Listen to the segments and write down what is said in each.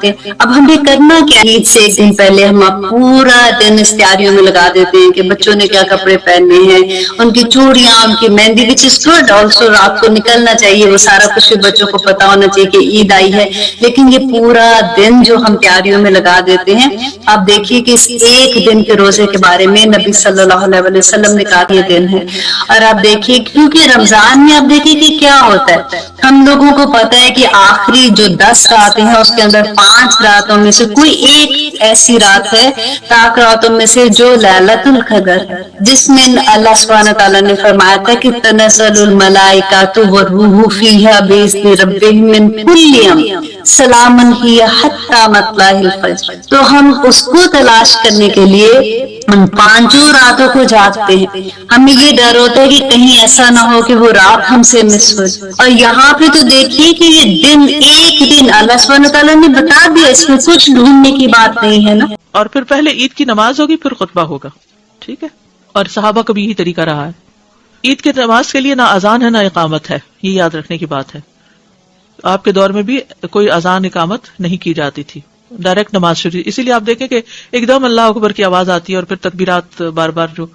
اب ہمیں کرنا کیا؟ عید سے ایک دن پہلے ہم پورا دن اس تیاریوں میں لگا دیتے ہیں کہ بچوں نے کیا کپڑے پہننے ہیں، ان کی چوڑیاں، ان کی مہندی، وچ از گڈ آلسو، رات کو نکلنا چاہیے، وہ سارا کچھ بچوں کو پتا ہونا چاہیے کہ عید آئی ہے، لیکن یہ پورا دن جو ہم تیاریوں میں لگا دیتے ہیں، آپ دیکھیے کہ اس ایک دن کے روزے کے بارے میں نبی صلی اللہ علیہ وسلم نے کہا یہ دن ہے۔ اور آپ دیکھیے کیونکہ رمضان میں آپ دیکھیے کہ کیا ہوتا ہے، ہم لوگوں کو پتا ہے کہ آخری جو 10 راتیں ہیں اس کے اندر 5 راتوں میں سے کوئی ایک ایسی رات ہے، طاق راتوں میں سے جو لیلۃ القدر، جس میں اللہ سبحانہ تعالیٰ نے فرمایا تھا کہ تنزل الملائکۃ والروح فیہا بإذن ربہم من کل امر سلام ہی حتی مطلع الفجر۔ تو ہم اس کو تلاش کرنے کے لیے ہم 5 راتوں کو جاگتے ہیں، ہمیں یہ ڈر ہوتا ہے کہ کہیں ایسا نہ ہو کہ وہ رات ہم سے مس ہو جائے۔ اور یہاں پہ تو دیکھیے کہ یہ دن، ایک دن اللہ سبحانہ تعالیٰ نے بتا دیا، اس میں کچھ ڈھونڈنے کی بات نہیں ہے نا۔ اور پھر پہلے عید کی نماز ہوگی، پھر خطبہ ہوگا، ٹھیک ہے؟ اور صحابہ کا بھی یہی طریقہ رہا ہے۔ عید کی نماز کے لیے نہ اذان ہے نہ اقامت ہے، یہ یاد رکھنے کی بات ہے۔ آپ کے دور میں بھی کوئی اذان اقامت نہیں کی جاتی تھی، ڈائریکٹ نماز شروع، اسی لیے آپ دیکھیں کہ ایک دم اللہ اکبر کی آواز آتی ہے اور پھر تکبیرات بار بار جو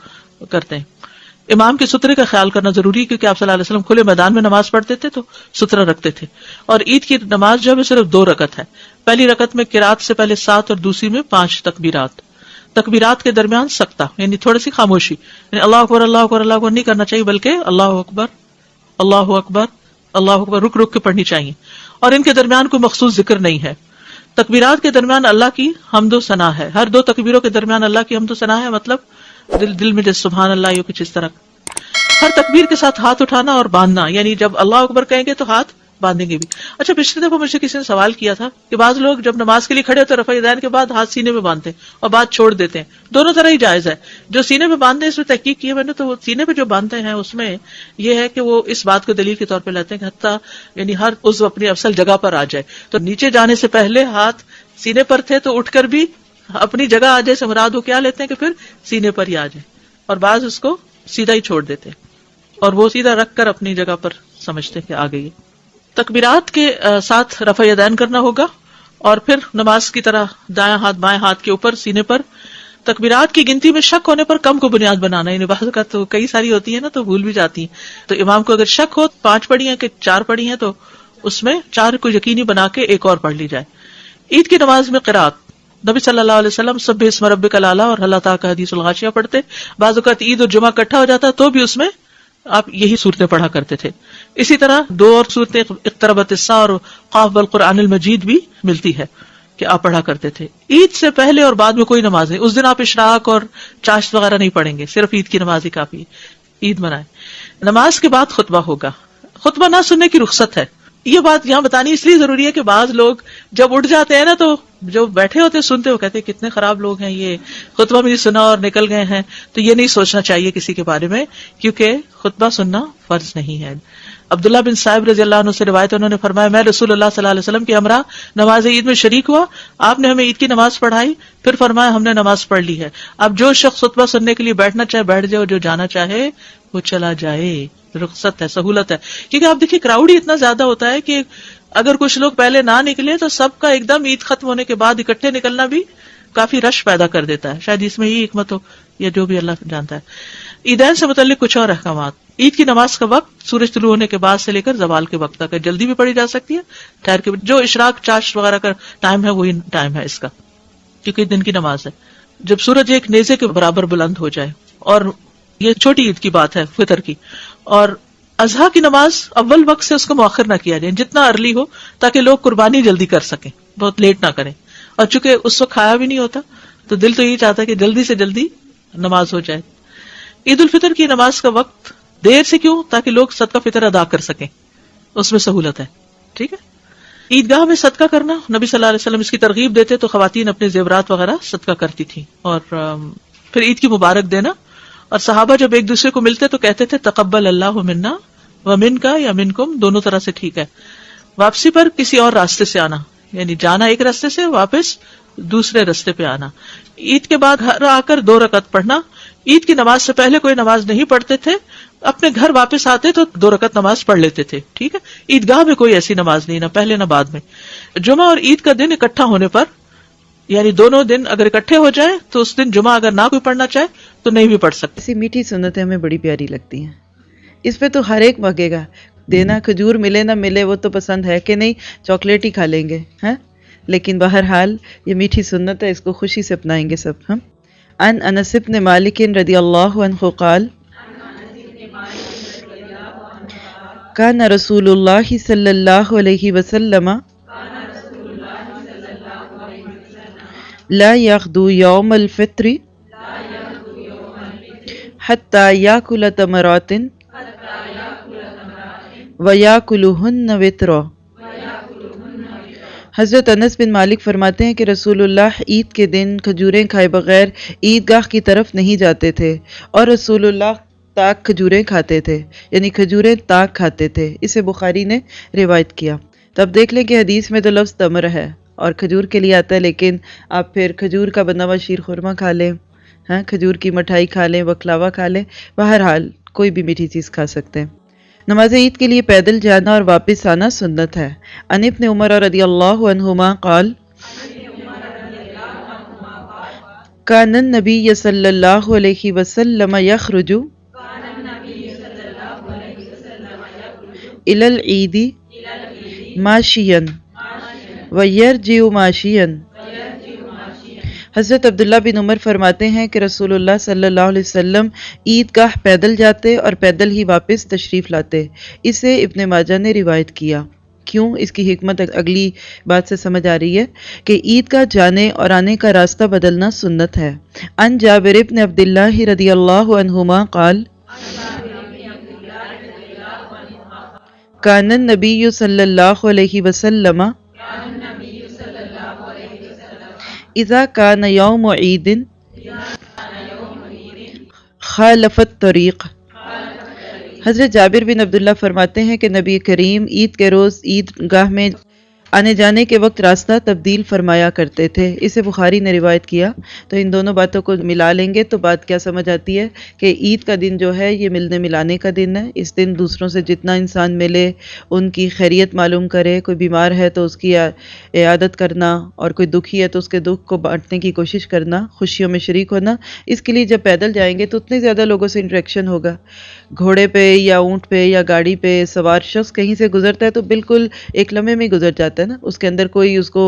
کرتے ہیں۔ امام کے سترے کا خیال کرنا ضروری ہے، کیونکہ آپ صلی اللہ علیہ وسلم کھلے میدان میں نماز پڑھتے تھے تو سترہ رکھتے تھے۔ اور عید کی نماز جو ہے صرف 2 رکعت ہے، پہلی رکعت میں قرات سے پہلے 7 اور دوسری میں 5 تکبیرات، تکبیرات کے درمیان سکتہ یعنی تھوڑی سی خاموشی، یعنی اللہ اکبر اللہ اکبر اللہ اکبر نہیں کرنا چاہیے، بلکہ اللہ اکبر اللہ اکبر اللہ اکبر رک رک کے پڑھنی چاہیے، اور ان کے درمیان کوئی مخصوص ذکر نہیں ہے۔ تکبیرات کے درمیان اللہ کی حمد و ثنا ہے، ہر 2 تکبیروں کے درمیان اللہ کی حمد و ثنا ہے، مطلب دل میں جیسے سبحان اللہ یا کچھ اس طرح۔ ہر تکبیر کے ساتھ ہاتھ اٹھانا اور باندھنا، یعنی جب اللہ اکبر کہیں گے تو ہاتھ باندھیں گے بھی۔ اچھا، پچھلی دفعہ مجھ سے کسی نے سوال کیا تھا کہ بعض لوگ جب نماز کے لیے کھڑے ہوتے رفع یدین کے بعد ہاتھ سینے میں باندھتے ہیں اور بعد چھوڑ دیتے ہیں، دونوں طرح ہی جائز ہے۔ جو سینے میں باندھتے ہیں اس میں تحقیق کی ہے میں نے، تو وہ سینے پہ جو باندھتے ہیں اس میں یہ ہے کہ وہ اس بات کو دلیل کے طور پہ لیتے ہیں کہ حتیٰ یعنی ہر عضو اپنی اصل جگہ پر آ جائے، تو نیچے جانے سے پہلے ہاتھ سینے پر تھے تو اٹھ کر بھی اپنی جگہ آ جائے سے مراد ہو کیا لیتے ہیں کہ پھر سینے پر ہی آ جائے، اور بعض اس کو سیدھا ہی چھوڑ دیتے ہیں اور وہ سیدھا رکھ کر اپنی جگہ پر سمجھتے ہیں کہ آ گئی۔ تکبیرات کے ساتھ رفع یدین کرنا ہوگا، اور پھر نماز کی طرح دائیں ہاتھ بائیں ہاتھ کے اوپر سینے پر۔ تکبیرات کی گنتی میں شک ہونے پر کم کو بنیاد بنانا، یعنی بعض اوقات تو کئی ساری ہوتی ہیں نا تو بھول بھی جاتی ہیں، تو امام کو اگر شک ہو 5 پڑھی ہیں کہ 4 پڑھی ہیں تو اس میں 4 کو یقینی بنا کے ایک اور پڑھ لی جائے۔ عید کی نماز میں قرات، نبی صلی اللہ علیہ وسلم سبح اسم ربک الاعلی اور اللہ تعالیٰ کا حدیث الغاشیہ پڑھتے، بعض اوقات عید اور جمعہ اکٹھا ہو جاتا تو بھی اس میں آپ یہی صورتیں پڑھا کرتے تھے۔ اسی طرح 2 اور صورتیں اقتربت الساعہ اور قاف بالقرآن المجید بھی ملتی ہے کہ آپ پڑھا کرتے تھے۔ عید سے پہلے اور بعد میں کوئی نماز نہیں، اس دن آپ اشراق اور چاشت وغیرہ نہیں پڑھیں گے، صرف عید کی نماز ہی کافی ہے، عید منائیں۔ نماز کے بعد خطبہ ہوگا، خطبہ نہ سننے کی رخصت ہے۔ یہ بات یہاں بتانی اس لیے ضروری ہے کہ بعض لوگ جب اٹھ جاتے ہیں نا تو جو بیٹھے ہوتے سنتے ہو کہتے ہیں کتنے خراب لوگ ہیں، یہ خطبہ بھی نہیں سنا اور نکل گئے ہیں، تو یہ نہیں سوچنا چاہیے کسی کے بارے میں، کیونکہ خطبہ سننا فرض نہیں ہے۔ عبداللہ بن صاحب رضی اللہ عنہ سے روایت، انہوں نے فرمایا میں رسول اللہ صلی اللہ علیہ وسلم کے ہمراہ نماز عید میں شریک ہوا، آپ نے ہمیں عید کی نماز پڑھائی، پھر فرمایا ہم نے نماز پڑھ لی ہے، اب جو شخص خطبہ سننے کے لیے بیٹھنا چاہے بیٹھ جائے، جو جانا چاہے وہ چلا جائے، رخصت ہے، سہولت ہے۔ کیونکہ آپ دیکھیے کراؤڈ ہی اتنا زیادہ ہوتا ہے کہ اگر کچھ لوگ پہلے نہ نکلے تو سب کا ایک دم عید ختم ہونے کے بعد اکٹھے نکلنا بھی کافی رش پیدا کر دیتا ہے، شاید اس میں ہی حکمت ہو یا جو بھی اللہ جانتا ہے۔ عیدین سے متعلق کچھ اور احکامات۔ عید کی نماز کا وقت سورج طلوع ہونے کے بعد سے لے کر زوال کے وقت تک ہے، جلدی بھی پڑھی جا سکتی ہے، ٹھہر کے، جو اشراق چاشت وغیرہ کا ٹائم ہے وہی ٹائم ہے اس کا، کیونکہ دن کی نماز ہے۔ جب سورج ایک نیزے کے برابر بلند ہو جائے، اور یہ چھوٹی عید کی بات ہے فطر کی، اور اضحیٰ کی نماز اول وقت سے اس کو مؤخر نہ کیا جائے، جتنا ارلی ہو تاکہ لوگ قربانی جلدی کر سکیں، بہت لیٹ نہ کریں، اور چونکہ اس وقت کھایا بھی نہیں ہوتا تو دل تو یہی چاہتا ہے کہ جلدی سے جلدی نماز ہو جائے۔ عید الفطر کی نماز کا وقت دیر سے کیوں؟ تاکہ لوگ صدقہ فطر ادا کر سکیں، اس میں سہولت ہے، ٹھیک ہے۔ عیدگاہ میں صدقہ کرنا، نبی صلی اللہ علیہ وسلم اس کی ترغیب دیتے تو خواتین اپنے زیورات وغیرہ صدقہ کرتی تھیں، اور پھر عید کی مبارک دینا، اور صحابہ جب ایک دوسرے کو ملتے تو کہتے تھے تقبل اللہ منا ومنکا یا منکم، دونوں طرح سے ٹھیک ہے۔ واپسی پر کسی اور راستے سے آنا، یعنی جانا ایک راستے سے، واپس دوسرے راستے پہ آنا۔ عید کے بعد گھر آ کر 2 رکعت پڑھنا۔ عید کی نماز سے پہلے کوئی نماز نہیں پڑھتے تھے، اپنے گھر واپس آتے تو 2 رکعت نماز پڑھ لیتے تھے. ٹھیک ہے. عیدگاہ میں کوئی ایسی نماز نہیں، نہ پہلے نہ بعد میں. جمعہ اور عید کا دن اکٹھا ہونے پر، یعنی دونوں دن اگر اکٹھے ہو جائیں تو اس دن جمعہ اگر نہ کوئی پڑھنا چاہے تو نہیں بھی پڑھ سکتے. ایسی میٹھی سنتیں ہمیں بڑی پیاری لگتی ہیں. اس پہ تو ہر ایک مانگے گا. دینا کھجور ملے نہ ملے وہ تو پسند ہے کہ نہیں، چاکلیٹ ہی کھا لیں گے ہیں. لیکن بہرحال یہ میٹھی سنت ہے، اس کو خوشی سے اپنائیں گے سب ہم. ان انس بن مالک رضی اللہ عنہ قال کان رسول اللہ صلی اللہ علیہ وسلم لا یغدو یوم الفطر حتی یاکل تمرات وَيَأْكُلُهُنَّ وِتْرًا. حضرت انس بن مالک فرماتے ہیں کہ رسول اللہ عید کے دن کھجوریں کھائے بغیر عیدگاہ کی طرف نہیں جاتے تھے، اور رسول اللہ تاک کھجوریں کھاتے تھے، یعنی کھجوریں تاک کھاتے تھے. اسے بخاری نے روایت کیا. تو اب دیکھ لیں کہ حدیث میں تو لفظ تمر ہے اور کھجور کے لیے آتا ہے، لیکن آپ پھر کھجور کا بنا ہوا شیر خورما کھا لیں، ہاں کھجور کی مٹھائی کھا لیں، بکلاوا کھا لیں، بہرحال کوئی بھی میٹھی چیز کھا سکتے ہیں. نماز عید کے لیے پیدل جانا اور واپس آنا سنت ہے. عن ابن عمر رضی اللہ عنہما قال کان النبی صلی اللہ علیہ وسلم یخرج الی العید ماشیا ویرجع ماشیا. حضرت عبداللہ بن عمر فرماتے ہیں کہ رسول اللہ صلی اللہ علیہ وسلم عیدگاہ پیدل جاتے اور پیدل ہی واپس تشریف لاتے. اسے ابن ماجہ نے روایت کیا. کیوں؟ اس کی حکمت اگلی بات سے سمجھ آ رہی ہے کہ عیدگاہ جانے اور آنے کا راستہ بدلنا سنت ہے. ان جابر بن عبداللہ رضی اللہ عنہما قال کان النبی صلی اللہ علیہ وسلم اذا کان یوم عید خالف الطریق. حضرت جابر بن عبداللہ فرماتے ہیں کہ نبی کریم عید کے روز عیدگاہ میں آنے جانے کے وقت راستہ تبدیل فرمایا کرتے تھے. اسے بخاری نے روایت کیا. تو ان دونوں باتوں کو ملا لیں گے تو بات کیا سمجھ آتی ہے کہ عید کا دن جو ہے یہ ملنے ملانے کا دن ہے. اس دن دوسروں سے جتنا انسان ملے، ان کی خیریت معلوم کرے. کوئی بیمار ہے تو اس کی عیادت کرنا، اور کوئی دکھی ہے تو اس کے دکھ کو بانٹنے کی کوشش کرنا، خوشیوں میں شریک ہونا. اس کے لیے جب پیدل جائیں گے تو اتنے زیادہ لوگوں سے انٹریکشن ہوگا. گھوڑے پہ یا اونٹ پہ یا گاڑی پہ سوار شخص کہیں سے گزرتا ہے تو بالکل ایک لمحے میں گزر جاتا ہے نا. اس کے اندر کوئی اس کو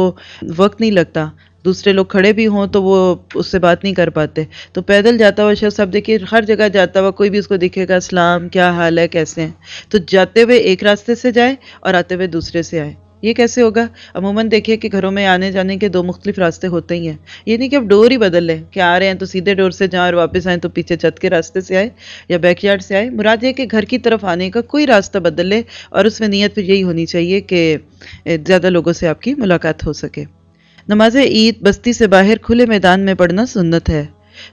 وقت نہیں لگتا. دوسرے لوگ کھڑے بھی ہوں تو وہ اس سے بات نہیں کر پاتے. تو پیدل جاتا ہوا شخص، اب دیکھیے ہر جگہ جاتا ہوا کوئی بھی اس کو دکھے گا، اسلام کیا حال ہے، کیسے ہیں. تو جاتے ہوئے ایک راستے سے جائے اور آتے ہوئے دوسرے سے آئے. یہ کیسے ہوگا؟ عموماً دیکھیے کہ گھروں میں آنے جانے کے 2 مختلف راستے ہوتے ہی ہیں. یہ نہیں کہ اب ڈور ہی بدل لیں کہ آ رہے ہیں تو سیدھے ڈور سے جائیں اور واپس آئیں تو پیچھے چھت کے راستے سے آئے یا بیک یارڈ سے آئے. مراد یہ کہ گھر کی طرف آنے کا کوئی راستہ بدل لے، اور اس میں نیت پھر یہی ہونی چاہیے کہ زیادہ لوگوں سے آپ کی ملاقات ہو سکے. نماز عید بستی سے باہر کھلے میدان میں پڑھنا سنت ہے.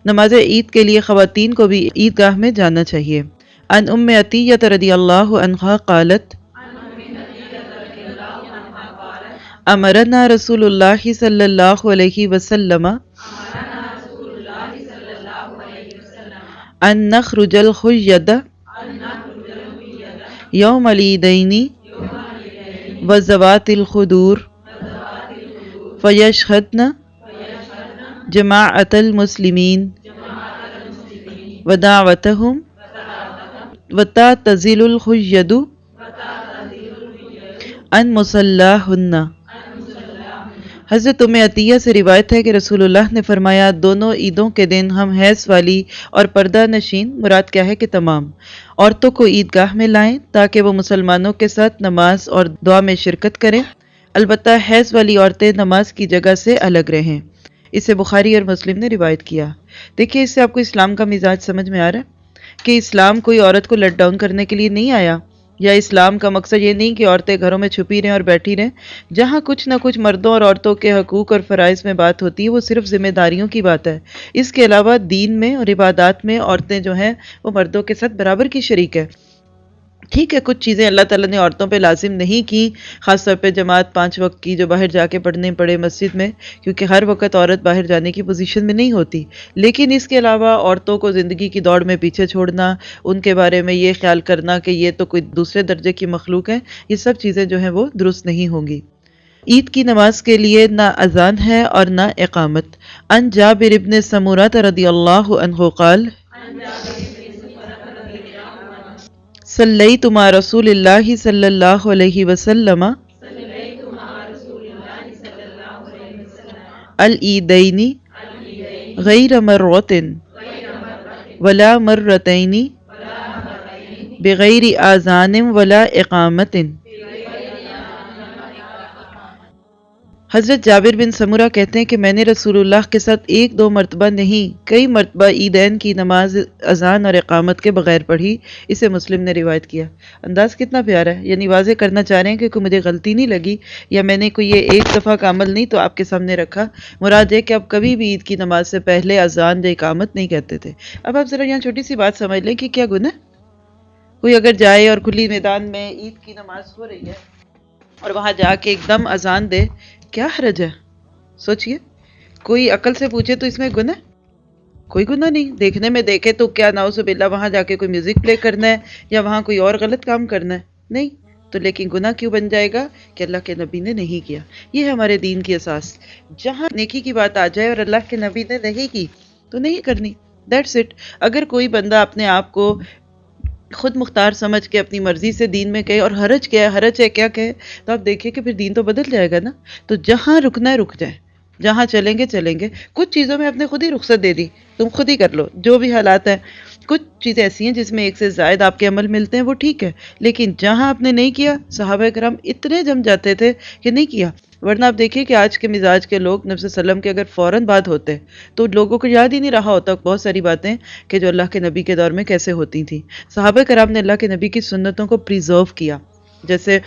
نماز عید کے لیے خواتین کو بھی عیدگاہ میں جانا چاہیے. ان ام عطیہ رضی اللہ عنہا قالت امرنا رسول اللہ صلی اللہ علیہ وسلم ان نخرج الخید یوم العیدین وذوات الخدور فیشہدن جماعت المسلمین ودعوتہم وتعتزل الخید ان مصلاہن. حضرت ام عطیہ سے روایت ہے کہ رسول اللہ نے فرمایا دونوں عیدوں کے دن ہم حیض والی اور پردہ نشین، مراد کیا ہے کہ تمام عورتوں کو عیدگاہ میں لائیں تاکہ وہ مسلمانوں کے ساتھ نماز اور دعا میں شرکت کریں. البتہ حیض والی عورتیں نماز کی جگہ سے الگ رہیں. اسے بخاری اور مسلم نے روایت کیا. دیکھیے اس سے آپ کو اسلام کا مزاج سمجھ میں آ رہا ہے کہ اسلام کوئی عورت کو لیٹ ڈاؤن کرنے کے لیے نہیں آیا، یا اسلام کا مقصد یہ نہیں کہ عورتیں گھروں میں چھپی رہیں اور بیٹھی رہیں. جہاں کچھ نہ کچھ مردوں اور عورتوں کے حقوق اور فرائض میں بات ہوتی ہے وہ صرف ذمہ داریوں کی بات ہے. اس کے علاوہ دین میں اور عبادات میں عورتیں جو ہیں وہ مردوں کے ساتھ برابر کی شریک ہے. ٹھیک ہے کچھ چیزیں اللہ تعالیٰ نے عورتوں پہ لازم نہیں کی، خاص طور پہ جماعت 5 وقت کی جو باہر جا کے پڑھنے پڑے مسجد میں، کیونکہ ہر وقت عورت باہر جانے کی پوزیشن میں نہیں ہوتی، لیکن اس کے علاوہ عورتوں کو زندگی کی دوڑ میں پیچھے چھوڑنا، ان کے بارے میں یہ خیال کرنا کہ یہ تو کوئی دوسرے درجے کی مخلوق ہے، یہ سب چیزیں جو ہیں وہ درست نہیں ہوں گی۔ عید کی نماز کے لیے نہ اذان ہے اور نہ اقامت۔ ان جابر ابن سمورہ رضی اللہ عنہ قال صلیت مع رسول اللہ صلی اللہ علیہ وسلم العیدین غیر مرۃ ولا مرتین بغیر آذان ولا اقامت۔ حضرت جابر بن سمورہ کہتے ہیں کہ میں نے رسول اللہ کے ساتھ 1-2 مرتبہ نہیں کئی مرتبہ عیدین کی نماز اذان اور اقامت کے بغیر پڑھی۔ اسے مسلم نے روایت کیا۔ انداز کتنا پیارا ہے، یعنی واضح کرنا چاہ رہے ہیں کہ کوئی مجھے غلطی نہیں لگی یا میں نے کوئی یہ ایک دفعہ کا عمل نہیں تو آپ کے سامنے رکھا، مراد ہے کہ اب کبھی بھی عید کی نماز سے پہلے اذان یا اقامت نہیں کہتے تھے۔ اب آپ ذرا یہاں چھوٹی سی بات سمجھ لیں کہ کیا گناہ، کوئی اگر جائے اور کھلی میدان میں عید کی نماز ہو رہی ہے اور وہاں جا کے ایک دم اذان دے، کیا حرج ہے؟ سوچئے، کوئی عقل سے پوچھے تو اس میں گناہ؟ کوئی گناہ نہیں۔ دیکھنے میں دیکھے تو کیا نعوذ باللہ وہاں جا کے کوئی میوزک پلے کرنا ہے یا وہاں کوئی اور غلط کام کرنا ہے؟ نہیں تو لیکن گناہ کیوں بن جائے گا کہ اللہ کے نبی نے نہیں کیا۔ یہ ہے ہمارے دین کی اساس، جہاں نیکی کی بات آ جائے اور اللہ کے نبی نے نہیں کی تو نہیں کرنی، دیٹس اٹ۔ اگر کوئی بندہ اپنے آپ کو خود مختار سمجھ کے اپنی مرضی سے دین میں کہے اور حرج کیا ہے، حرج ہے کیا کہے، تو آپ دیکھیں کہ پھر دین تو بدل جائے گا نا۔ تو جہاں رکنا ہے رک جائیں، جہاں چلیں گے چلیں گے۔ کچھ چیزوں میں آپ نے خود ہی رخصت دے دی، تم خود ہی کر لو جو بھی حالات ہیں۔ کچھ چیزیں ایسی ہیں جس میں ایک سے زائد آپ کے عمل ملتے ہیں، وہ ٹھیک ہے، لیکن جہاں آپ نے نہیں کیا، صحابہ کرام اتنے جم جاتے تھے کہ نہیں کیا۔ ورنہ آپ دیکھیے کہ آج کے مزاج کے لوگ نبی صلی اللہ علیہ وسلم کے اگر فوراً بات ہوتے تو لوگوں کو یاد ہی نہیں رہا ہوتا بہت ساری باتیں کہ جو اللہ کے نبی کے دور میں کیسے ہوتی تھیں۔ صحابہ کرام نے اللہ کے نبی کی سنتوں کو پریزرو کیا، جیسے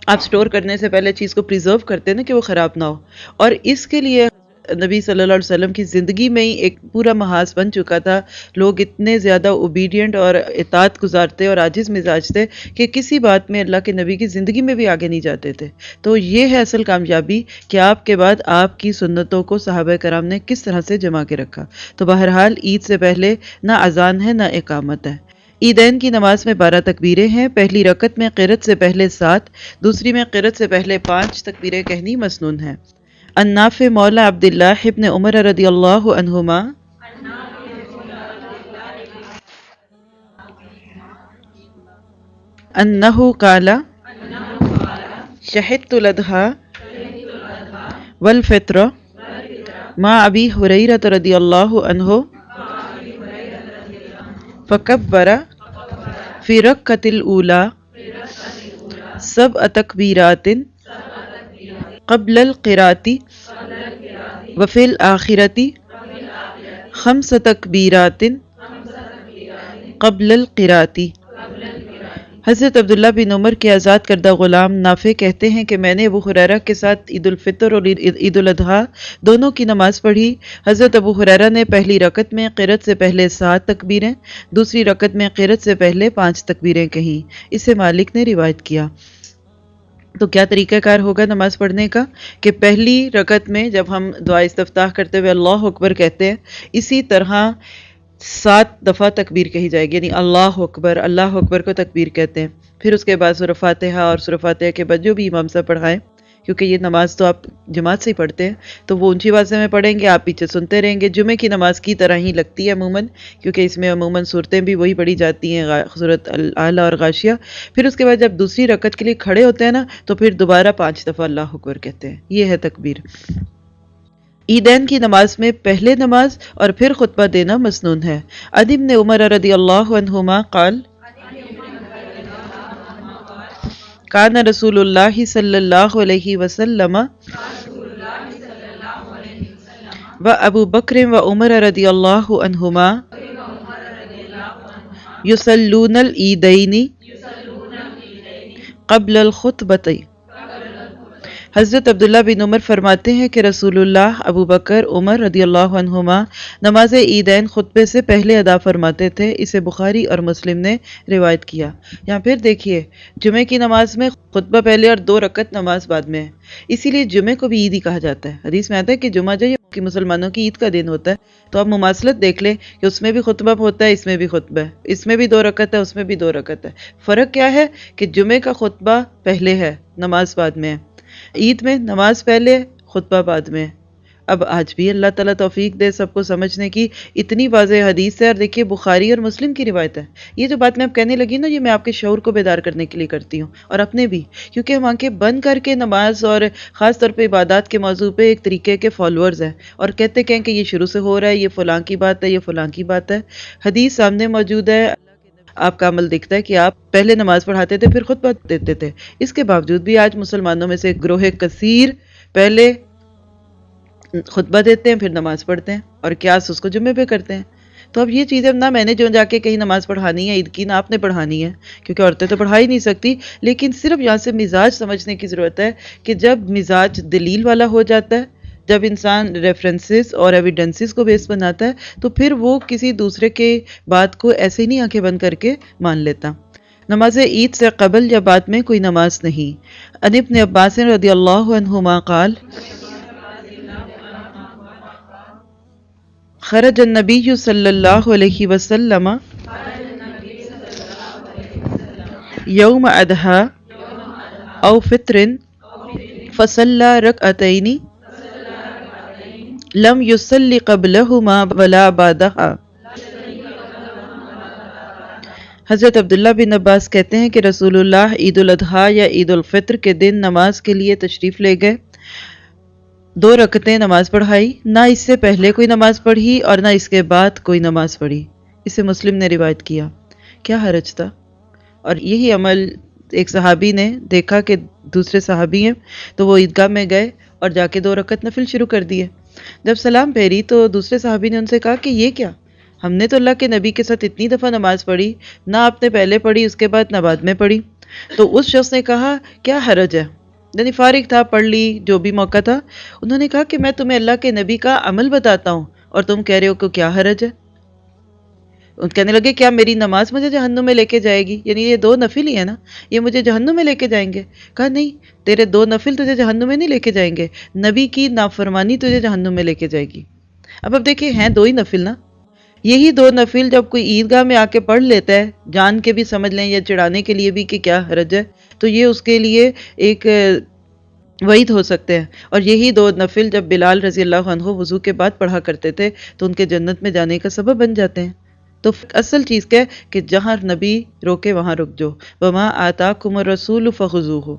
آپ سٹور کرنے سے پہلے چیز کو پریزرو کرتے ہیں نا کہ وہ خراب نہ ہو، اور اس کے لیے نبی صلی اللہ علیہ وسلم کی زندگی میں ہی ایک پورا محاذ بن چکا تھا۔ لوگ اتنے زیادہ اوبیڈینٹ اور اطاعت گزارتے اور عاجز مزاج تھے کہ کسی بات میں اللہ کے نبی کی زندگی میں بھی آگے نہیں جاتے تھے۔ تو یہ ہے اصل کامیابی کہ آپ کے بعد آپ کی سنتوں کو صحابہ کرام نے کس طرح سے جمع کے رکھا۔ تو بہرحال عید سے پہلے نہ اذان ہے نہ اقامت ہے۔ عیدین کی نماز میں 12 تکبیریں ہیں۔ پہلی رکعت میں قرأت سے پہلے 7، دوسری میں قرأت سے پہلے 5 تکبیریں کہنی مسنون ہے۔ عن نافع مولا عبداللہ ابن عمر رضی اللہ عنہما انہ قال شہدت الاضحیٰ والفطر مع ابی ہریرہ رضی اللہ عنہ فکبر فی رکعۃ الاولی 7 تکبیرات قبل القراءۃ وفی الآخرۃ 5 تکبیرات قبل القراءۃ۔ حضرت عبداللہ بن عمر کے آزاد کردہ غلام نافع کہتے ہیں کہ میں نے ابو ہریرہ کے ساتھ عید الفطر اور عید الاضحیٰ دونوں کی نماز پڑھی۔ حضرت ابو ہریرہ نے پہلی رکعت میں قرأت سے پہلے 7 تکبیریں، دوسری رکعت میں قرأت سے پہلے 5 تکبیریں کہیں۔ اسے مالک نے روایت کیا۔ تو کیا طریقہ کار ہوگا نماز پڑھنے کا کہ پہلی رکعت میں جب ہم دعا استفتاح کرتے ہوئے اللہ اکبر کہتے ہیں، اسی طرح 7 دفعہ تکبیر کہی جائے گی، یعنی اللہ اکبر کو تکبیر کہتے ہیں۔ پھر اس کے بعد سورہ فاتحہ اور سورہ فاتحہ کے بعد جو بھی امام صاحب پڑھائیں، کیونکہ یہ نماز تو آپ جماعت سے ہی پڑھتے ہیں تو وہ اونچی آواز میں پڑھیں گے، آپ پیچھے سنتے رہیں گے۔ جمعے کی نماز کی طرح ہی لگتی ہے عموماً، کیونکہ اس میں عموماً صورتیں بھی وہی پڑھی جاتی ہیں، سورۃ الاعلیٰ اور غاشیہ۔ پھر اس کے بعد جب دوسری رکعت کے لیے کھڑے ہوتے ہیں نا تو پھر دوبارہ 5 دفعہ اللہ اکبر کہتے ہیں، یہ ہے تکبیر۔ عیدین کی نماز میں پہلے نماز اور پھر خطبہ دینا مسنون ہے۔ عن ابن عمر رضی اللہ عنہما قال کان رسول اللہ صلی اللہ علیہ وسلم و ابو بکر و عمر رضی اللہ عنہما یصلون العیدین قبل الخطبۃ۔ حضرت عبداللہ بن عمر فرماتے ہیں کہ رسول اللہ، ابو بکر، عمر رضی اللہ عنہما نماز عیدین خطبے سے پہلے ادا فرماتے تھے۔ اسے بخاری اور مسلم نے روایت کیا۔ یہاں پھر دیکھیے، جمعے کی نماز میں خطبہ پہلے اور 2 رکعت نماز بعد میں ہے، اسی لیے جمعے کو بھی عید ہی کہا جاتا ہے۔ حدیث میں آتا ہے کہ جمعہ جو کہ مسلمانوں کی عید کا دن ہوتا ہے، تو آپ مماثلت دیکھ لیں کہ اس میں بھی خطبہ ہوتا ہے، اس میں بھی خطبہ ہے، اس میں بھی 2 رکعت ہے، اس میں بھی 2 رکعت ہے۔ فرق کیا ہے کہ جمعے کا خطبہ پہلے ہے، نماز بعد میں ہے، عید میں نماز پہلے خطبہ بعد میں ہے۔ اب آج بھی اللہ تعالیٰ توفیق دے سب کو سمجھنے کی، اتنی واضح حدیث ہے، اور دیکھیے بخاری اور مسلم کی روایت ہے۔ یہ جو بات میں اب کہنے لگی نا، یہ میں آپ کے شعور کو بیدار کرنے کے لیے کرتی ہوں، اور اپنے بھی، کیونکہ ہم آنکھیں بند کر کے نماز اور خاص طور پہ عبادات کے موضوع پہ ایک طریقے کے فالوورز ہیں، اور کہتے کہیں کہ یہ شروع سے ہو رہا ہے، یہ فلاں کی بات ہے، یہ فلاں کی بات ہے۔ حدیث سامنے موجود ہے، آپ کا عمل دکھتا ہے کہ آپ پہلے نماز پڑھاتے تھے، پھر خطبہ دیتے تھے۔ اس کے باوجود بھی آج مسلمانوں میں سے گروہ کثیر پہلے خطبہ دیتے ہیں، پھر نماز پڑھتے ہیں، اور قیاس اس کو جمعے پہ کرتے ہیں۔ تو اب یہ چیزیں نہ میں نے جو جا کے کہیں نماز پڑھانی ہے عید کی، نہ آپ نے پڑھانی ہے، کیونکہ عورتیں تو پڑھا ہی نہیں سکتی، لیکن صرف یہاں سے مزاج سمجھنے کی ضرورت ہے کہ جب مزاج دلیل والا ہو جاتا ہے، جب انسان ریفرنسز اور ایویڈنسز کو بیس بناتا ہے، تو پھر وہ کسی دوسرے کے بات کو ایسے ہی نہیں آنکھیں بند کر کے مان لیتا۔ نماز عید سے قبل یا بعد میں کوئی نماز نہیں۔ عن ابن عباس رضی اللہ عنہما قال خرج النبی صلی اللہ علیہ وسلم یوم اضحیٰ او فطر فصلی رکعتین لم یصلی قبلہما ولا بعدہا۔ حضرت عبداللہ بن عباس کہتے ہیں کہ رسول اللہ عید الاضحیٰ یا عید الفطر کے دن نماز کے لیے تشریف لے گئے، 2 رکعتیں نماز پڑھائی، نہ اس سے پہلے کوئی نماز پڑھی اور نہ اس کے بعد کوئی نماز پڑھی۔ اسے مسلم نے روایت کیا۔ کیا حرج تھا؟ اور یہی عمل ایک صحابی نے دیکھا کہ دوسرے صحابی ہیں، تو وہ عیدگاہ میں گئے اور جا کے 2 رکعت نفل شروع کر دیے۔ جب سلام پھیری تو دوسرے صحابی نے ان سے کہا کہ یہ کیا؟ ہم نے تو اللہ کے نبی کے ساتھ اتنی دفعہ نماز پڑھی، نہ آپ نے پہلے پڑھی اس کے بعد نہ بعد میں پڑھی۔ تو اس شخص نے کہا کیا حرج ہے، یعنی فارغ تھا، پڑھ لی جو بھی موقع تھا۔ انہوں نے کہا کہ میں تمہیں اللہ کے نبی کا عمل بتاتا ہوں اور تم کہہ رہے ہو کہ کیا حرج ہے۔ کہنے لگے کیا میری نماز مجھے جہنم میں لے کے جائے گی؟ یعنی یہ 2 نفل ہی ہے نا، یہ مجھے جہنم میں لے کے جائیں گے؟ کہا نہیں، تیرے 2 نفل تجھے جہنم میں نہیں لے کے جائیں گے، نبی کی نافرمانی تجھے جہنم میں لے کے جائے گی۔ اب دیکھیں ہیں 2 ہی نفل نا، یہی 2 نفل جب کوئی عیدگاہ میں آ کے پڑھ لیتا ہے، جان کے بھی سمجھ لیں یا چڑھانے کے لیے بھی کہ کیا حرج ہے، تو یہ اس کے لیے ایک وعید ہو سکتے ہیں۔ اور یہی 2 نفل جب بلال رضی اللہ عنہ وضو کے بعد پڑھا کرتے تھے تو ان کے جنت میں جانے کا سبب بن جاتے ہیں۔ تو اصل چیز کیا ہے کہ جہاں نبی روکے وہاں رک جاؤ، وما آتاکم الرسول فخذوہ،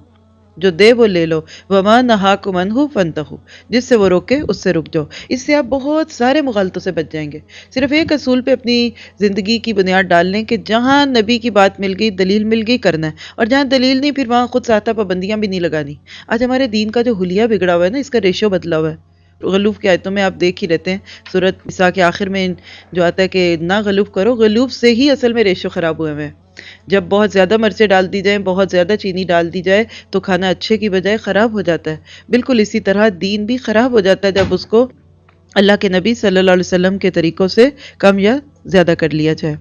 جو دے وہ لے لو، وما نہاکم عنہ فانتہوا، جس سے وہ روکے اس سے رک جاؤ۔ اس سے آپ بہت سارے مغالطوں سے بچ جائیں گے۔ صرف ایک اصول پہ اپنی زندگی کی بنیاد ڈال لیں کہ جہاں نبی کی بات مل گئی، دلیل مل گئی، کرنا ہے، اور جہاں دلیل نہیں پھر وہاں خود ساتھ پابندیاں بھی نہیں لگانی۔ آج ہمارے دین کا جو حلیہ بگڑا ہوا ہے نا، اس کا ریشو بدلا ہوا ہے۔ غلوف کی آیتوں میں آپ دیکھ ہی رہتے ہیں، سورۃ نساء کے آخر میں جو آتا ہے کہ نہ غلوف کرو، غلوف سے ہی اصل میں ریشو خراب ہوئے ہیں۔ جب بہت زیادہ مرچیں ڈال دی جائیں، بہت زیادہ چینی ڈال دی جائے تو کھانا اچھے کی بجائے خراب ہو جاتا ہے۔ بالکل اسی طرح دین بھی خراب ہو جاتا ہے جب اس کو اللہ کے نبی صلی اللہ علیہ وسلم کے طریقوں سے کم یا زیادہ کر لیا جائے۔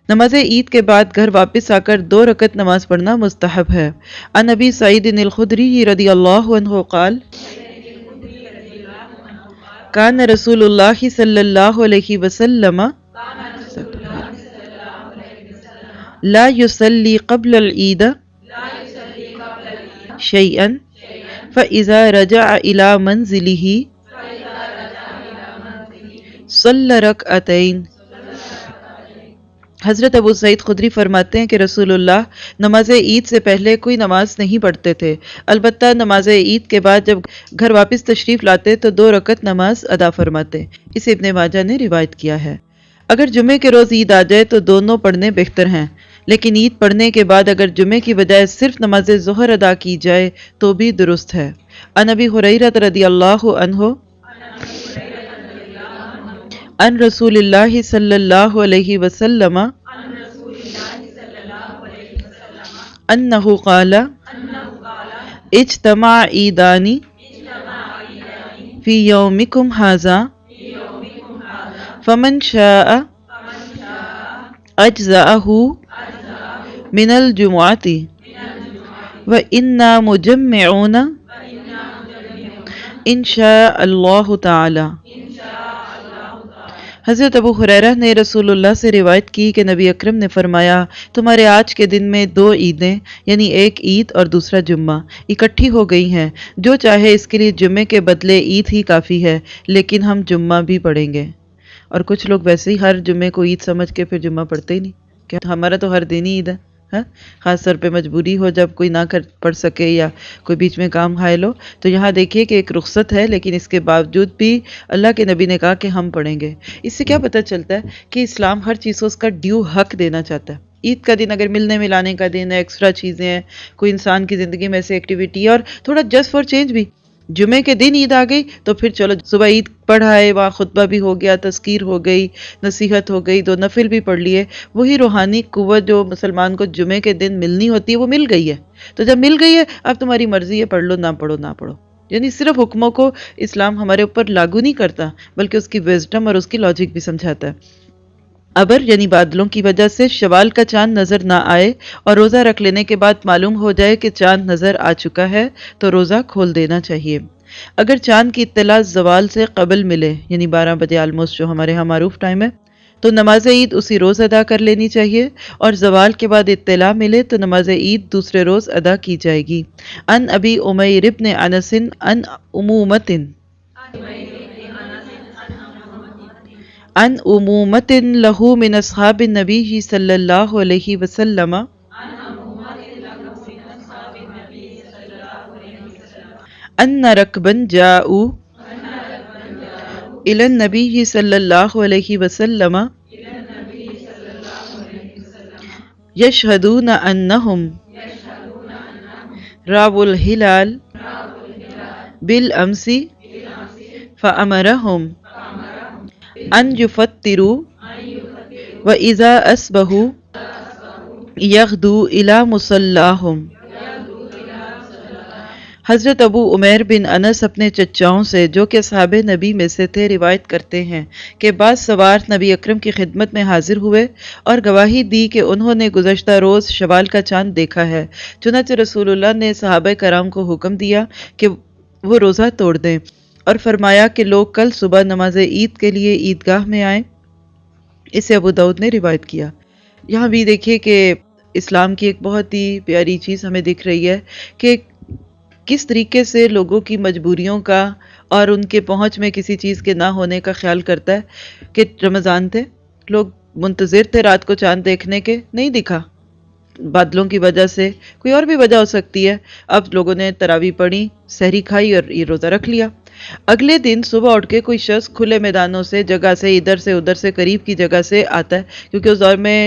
نماز عید کے بعد گھر واپس آ کر 2 رکعت نماز پڑھنا مستحب ہے۔ عن ابی سعید الخدری رضی اللہ عنہ قال کان رسول اللہ صلی اللہ علیہ وسلم لا يصلي قبل العید شيئا فإذا رجع إلى منزله صلى ركعتين۔ حضرت ابو سعید خدری فرماتے ہیں کہ رسول اللہ نماز عید سے پہلے کوئی نماز نہیں پڑھتے تھے، البتہ نماز عید کے بعد جب گھر واپس تشریف لاتے تو 2 رکعت نماز ادا فرماتے۔ اسے ابن ماجہ نے روایت کیا ہے۔ اگر جمعے کے روز عید آ جائے تو دونوں پڑھنے بہتر ہیں، لیکن عید پڑھنے کے بعد اگر جمعے کی بجائے صرف نماز ظہر ادا کی جائے تو بھی درست ہے۔ عن ابی ہریرہ رضی اللہ عنہ عن رسول اللہ صلی اللہ علیہ وسلم انہ قال اجتمع عیدانی فی یومکم ھذا فمن شاء اجزأہ من الجمعۃ وإنا مجمعون ان شاء اللہ تعالی۔ حضرت ابو ہریرہ نے رسول اللہ سے روایت کی کہ نبی اکرم نے فرمایا تمہارے آج کے دن میں 2 عیدیں یعنی ایک عید اور دوسرا جمعہ اکٹھی ہو گئی ہیں، جو چاہے اس کے لیے جمعے کے بدلے عید ہی کافی ہے، لیکن ہم جمعہ بھی پڑھیں گے۔ اور کچھ لوگ ویسے ہی ہر جمعے کو عید سمجھ کے پھر جمعہ پڑھتے ہی نہیں کہ ہمارا تو ہر دن ہی عید ہے، ہاں؟ خاص طور پہ مجبوری ہو جب کوئی نہ پڑھ سکے یا کوئی بیچ میں کام حائل ہو، تو یہاں دیکھیے کہ ایک رخصت ہے لیکن اس کے باوجود بھی اللہ کے نبی نے کہا کہ ہم پڑھیں گے۔ اس سے کیا پتہ چلتا ہے کہ اسلام ہر چیز کو اس کا ڈیو حق دینا چاہتا ہے۔ عید کا دن اگر ملنے ملانے کا دن ہے، ایکسٹرا چیزیں ہیں، کوئی انسان کی زندگی میں ایسے ایکٹیویٹی ہے، اور تھوڑا جسٹ فار چینج بھی جمعے کے دن عید آ گئی تو پھر چلو صبح عید پڑھائے، وہاں خطبہ بھی ہو گیا، تذکیر ہو گئی، نصیحت ہو گئی، 2 نفل بھی پڑھ لیے، وہی روحانی قوت جو مسلمان کو جمعے کے دن ملنی ہوتی ہے وہ مل گئی ہے۔ تو جب مل گئی ہے اب تمہاری مرضی ہے، پڑھ لو، نہ پڑھو نہ پڑھو۔ یعنی صرف حکموں کو اسلام ہمارے اوپر لاگو نہیں کرتا بلکہ اس کی وزڈم اور اس کی لاجک بھی سمجھاتا ہے۔ ابر یعنی بادلوں کی وجہ سے شوال کا چاند نظر نہ آئے اور روزہ رکھ لینے کے بعد معلوم ہو جائے کہ چاند نظر آ چکا ہے تو روزہ کھول دینا چاہیے۔ اگر چاند کی اطلاع زوال سے قبل ملے یعنی 12 بجے آلموسٹ جو ہمارے ہاں معروف ٹائم ہے تو نماز عید اسی روز ادا کر لینی چاہیے، اور زوال کے بعد اطلاع ملے تو نماز عید دوسرے روز ادا کی جائے گی۔ ان ابی عمیر بن انس ان امومۃ لہو من اصحاب النبی صلی اللہ علیہ وسلم ان رکبا جاؤوا الی النبی صلی اللہ علیہ وسلم یشہدون انہم راؤوا الہلال بالامس فامرہم ان یفطروا واذا اصبحوا یغدوا الی مصلاہم۔ حضرت ابو عمیر بن انس اپنے چچاؤں سے جو کہ اصحاب نبی میں سے تھے روایت کرتے ہیں کہ بعض سوار نبی اکرم کی خدمت میں حاضر ہوئے اور گواہی دی کہ انہوں نے گزشتہ روز شوال کا چاند دیکھا ہے۔ چنانچہ رسول اللہ نے صحابہ کرام کو حکم دیا کہ وہ روزہ توڑ دیں اور فرمایا کہ لوگ کل صبح نماز عید کے لیے عیدگاہ میں آئیں۔ اسے ابو داؤد نے روایت کیا۔ یہاں بھی دیکھیے کہ اسلام کی ایک بہت ہی پیاری چیز ہمیں دکھ رہی ہے کہ کس طریقے سے لوگوں کی مجبوریوں کا اور ان کے پہنچ میں کسی چیز کے نہ ہونے کا خیال کرتا ہے۔ کہ رمضان تھے، لوگ منتظر تھے رات کو چاند دیکھنے کے، نہیں دکھا بادلوں کی وجہ سے، کوئی اور بھی وجہ ہو سکتی ہے۔ اب لوگوں نے تراویح پڑھی، سحری کھائی اور یہ روزہ رکھ لیا۔ اگلے دن صبح اٹھ کے کوئی شخص کھلے میدانوں سے، جگہ سے، ادھر سے ادھر سے، قریب کی جگہ سے آتا ہے، کیونکہ اس دور میں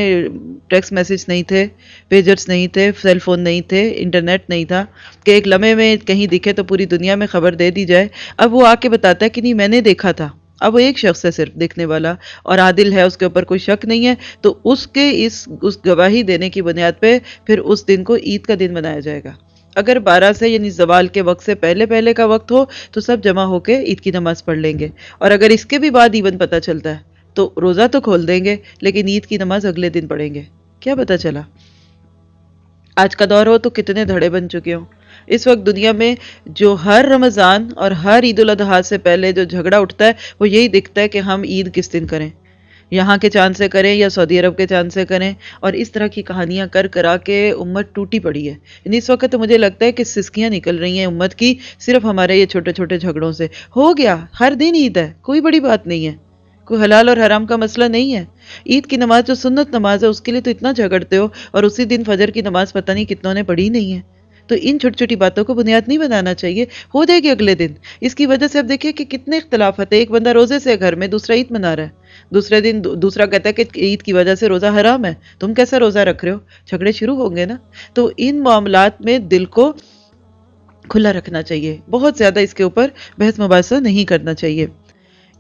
ٹیکسٹ میسج نہیں تھے، پیجرز نہیں تھے، سیل فون نہیں تھے، انٹرنیٹ نہیں تھا کہ ایک لمحے میں کہیں دکھے تو پوری دنیا میں خبر دے دی جائے۔ اب وہ آ کے بتاتا ہے کہ نہیں میں نے دیکھا تھا۔ اب وہ ایک شخص ہے صرف دیکھنے والا اور عادل ہے، اس کے اوپر کوئی شک نہیں ہے، تو اس کے اس گواہی دینے کی بنیاد پہ پھر اس دن کو عید کا دن منایا جائے گا۔ اگر 12 سے یعنی زوال کے وقت سے پہلے کا وقت ہو تو سب جمع ہو کے عید کی نماز پڑھ لیں گے، اور اگر اس کے بھی بعد ایون پتہ چلتا ہے تو روزہ تو کھول دیں گے لیکن عید کی نماز اگلے دن پڑھیں گے۔ کیا پتہ چلا؟ آج کا دور ہو تو کتنے دھڑے بن چکے ہوں۔ اس وقت دنیا میں جو ہر رمضان اور ہر عید الاضحیٰ سے پہلے جو جھگڑا اٹھتا ہے وہ یہی دکھتا ہے کہ ہم عید کس دن کریں، یہاں کے چاند سے کریں یا سعودی عرب کے چاند سے کریں، اور اس طرح کی کہانیاں کرا کے امت ٹوٹی پڑی ہے۔ یعنی اس وقت تو مجھے لگتا ہے کہ سسکیاں نکل رہی ہیں امت کی صرف ہمارے یہ چھوٹے چھوٹے جھگڑوں سے۔ ہو گیا، ہر دن عید ہے، کوئی بڑی بات نہیں ہے، کوئی حلال اور حرام کا مسئلہ نہیں ہے۔ عید کی نماز جو سنت نماز ہے اس کے لیے تو اتنا جھگڑتے ہو، اور اسی دن فجر کی نماز پتہ نہیں کتنوں نے پڑھی نہیں ہے۔ تو ان چھوٹی چھوٹی باتوں کو بنیاد نہیں بنانا چاہیے، ہو جائے گی اگلے دن۔ اس کی وجہ سے اب دیکھیے کہ کتنے اختلافات ہیں۔ ایک بندہ روزے سے گھر میں، دوسرا عید منا رہا ہے، دوسرے دن دوسرا کہتا ہے کہ عید کی وجہ سے روزہ حرام ہے، تم کیسا روزہ رکھ رہے ہو؟ جھگڑے شروع ہوں گے نا۔ تو ان معاملات میں دل کو کھلا رکھنا چاہیے، بہت زیادہ اس کے اوپر بحث مباحثہ نہیں کرنا چاہیے۔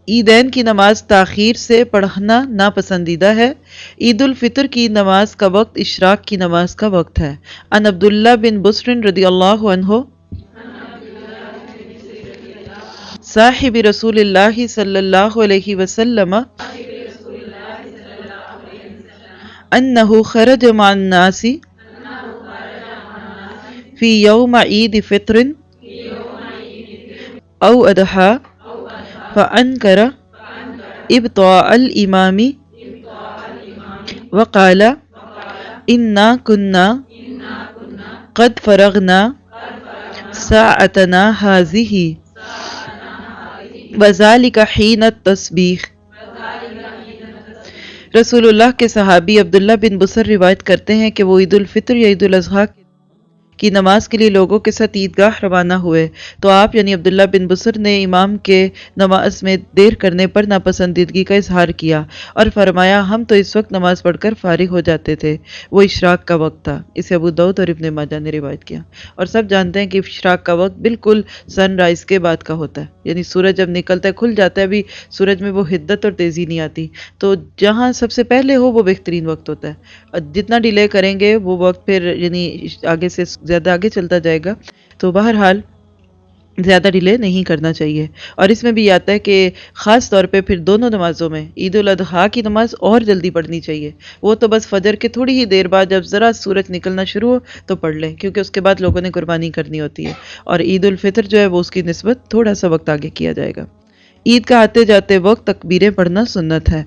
عیدین کی نماز تاخیر سے پڑھنا ناپسندیدہ ہے۔ عید الفطر کی نماز کا وقت اشراق کی نماز کا وقت ہے۔ ان عبداللہ بن بسر رضی اللہ عنہ صاحب رسول اللہ صلی اللہ علیہ وسلم انہ خرج مع الناس فی یوم عید فطر او اضحی فانکر ابطاء الامام وقال انا کنا قد فرغنا ساعتنا هذه وذلك حین التسبیح۔ رسول اللہ کے صحابی عبداللہ بن بصر روایت کرتے ہیں کہ وہ عید الفطر یا عید الاضحیٰ کی نماز کے لیے لوگوں کے ساتھ عیدگاہ روانہ ہوئے تو آپ یعنی عبداللہ بن بصر نے امام کے نماز میں دیر کرنے پر ناپسندیدگی کا اظہار کیا اور فرمایا ہم تو اس وقت نماز پڑھ کر فارغ ہو جاتے تھے، وہ اشراق کا وقت تھا۔ اسے ابو داؤد اور ابن ماجہ نے روایت کیا، اور سب جانتے ہیں کہ اشراق کا وقت بالکل سن رائز کے بعد کا ہوتا ہے، یعنی سورج جب نکلتا ہے کھل جاتا ہے، ابھی سورج میں وہ حدت اور تیزی نہیں آتی، تو جہاں سب سے پہلے ہو وہ بہترین وقت ہوتا ہے، اور جتنا ڈیلے کریں گے وہ وقت پھر یعنی آگے سے زیادہ آگے چلتا جائے گا، تو بہرحال زیادہ ڈیلے نہیں کرنا چاہیے۔ اور اس میں بھی آتا ہے کہ خاص طور پہ پھر دونوں نمازوں میں عید الاضحیٰ کی نماز اور جلدی پڑھنی چاہیے، وہ تو بس فجر کے تھوڑی ہی دیر بعد جب ذرا سورج نکلنا شروع ہو تو پڑھ لیں، کیونکہ اس کے بعد لوگوں نے قربانی کرنی ہوتی ہے، اور عید الفطر جو ہے وہ اس کی نسبت تھوڑا سا وقت آگے کیا جائے گا۔ عید کا آتے جاتے وقت تکبیریں پڑھنا سنت ہے۔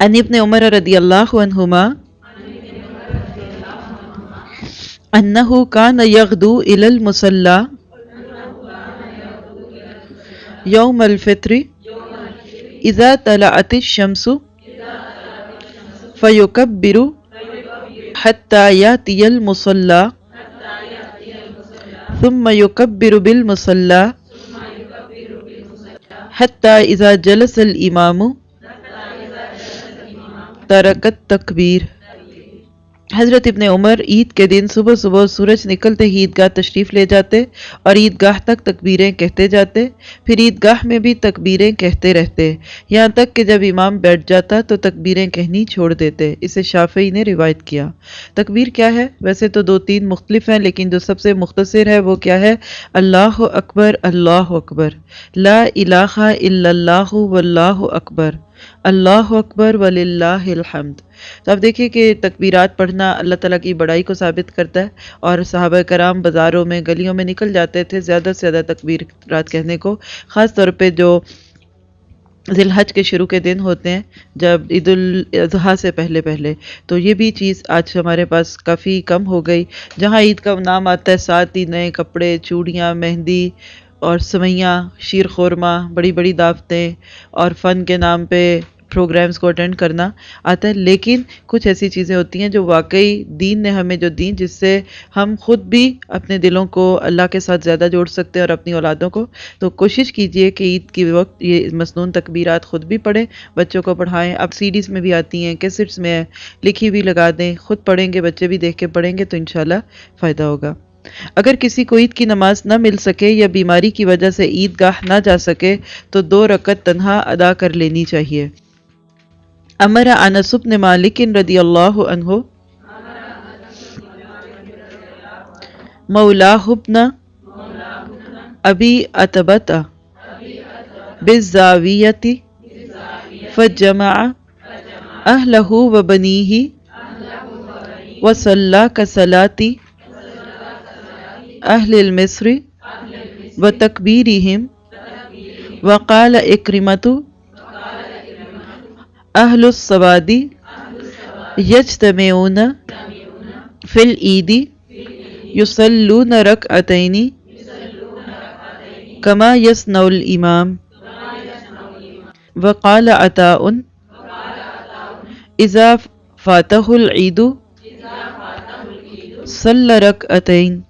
عن ابن عمر رضی اللہ عنہما انہ کان یغدو الی المصلی یوم الفطر اذا طلعت الشمس فیکبر حتی یاتی المصلی ثم یکبر بالمصلی حتی اذا جلس الامام ترک التکبیر۔ حضرت ابن عمر عید کے دن صبح صبح سورج نکلتے ہی عیدگاہ تشریف لے جاتے اور عیدگاہ تک تکبیریں کہتے جاتے، پھر عیدگاہ میں بھی تکبیریں کہتے رہتے، یہاں تک کہ جب امام بیٹھ جاتا تو تکبیریں کہنی چھوڑ دیتے۔ اسے شافعی نے روایت کیا۔ تکبیر کیا ہے؟ ویسے تو دو تین مختلف ہیں، لیکن جو سب سے مختصر ہے وہ کیا ہے؟ اللہ اکبر، اللہ اکبر، لا الہ الا اللہ واللہ اکبر، اللہ اکبر وللہ الحمد۔ تو اب دیکھیں کہ تکبیرات پڑھنا اللہ تعالیٰ کی بڑائی کو ثابت کرتا ہے، اور صحابہ کرام بازاروں میں گلیوں میں نکل جاتے تھے زیادہ سے زیادہ تکبیرات کہنے کو، خاص طور پہ جو ذی الحج کے شروع کے دن ہوتے ہیں جب عید الاضحیٰ سے پہلے تو یہ بھی چیز آج ہمارے پاس کافی کم ہو گئی۔ جہاں عید کا نام آتا ہے ساتھ ہی نئے کپڑے، چوڑیاں، مہندی اور سوئیاں، شیر خورمہ، بڑی بڑی دعوتیں اور فن کے نام پہ پروگرامز کو اٹینڈ کرنا آتا ہے، لیکن کچھ ایسی چیزیں ہوتی ہیں جو واقعی دین نے ہمیں جو دین جس سے ہم خود بھی اپنے دلوں کو اللہ کے ساتھ زیادہ جوڑ سکتے ہیں اور اپنی اولادوں کو، تو کوشش کیجئے کہ عید کے وقت یہ مسنون تکبیرات خود بھی پڑھیں، بچوں کو پڑھائیں۔ اب سیڈیز میں بھی آتی ہیں، کیسٹس میں لکھی بھی لگا دیں، خود پڑھیں گے، بچے بھی دیکھ کے پڑھیں گے تو انشاءاللہ فائدہ ہوگا۔ اگر کسی کو عید کی نماز نہ مل سکے یا بیماری کی وجہ سے عیدگاہ نہ جا سکے تو 2 رکعت تنہا ادا کر لینی چاہیے۔ امر انس بن مالک رضی اللہ عنہ مولاه ابن ابی عتبۃ بالزاویۃ فجمع اہلہ وبنیہ وصلی کصلاۃ اہل المصر وتکبیرہم وقال اکرمۃ اہل السواد یجتمعون فی العید یصلون رکعتین کما یصنع الامام وقال عطاء اذا فاتہ العید صلی رکعتین۔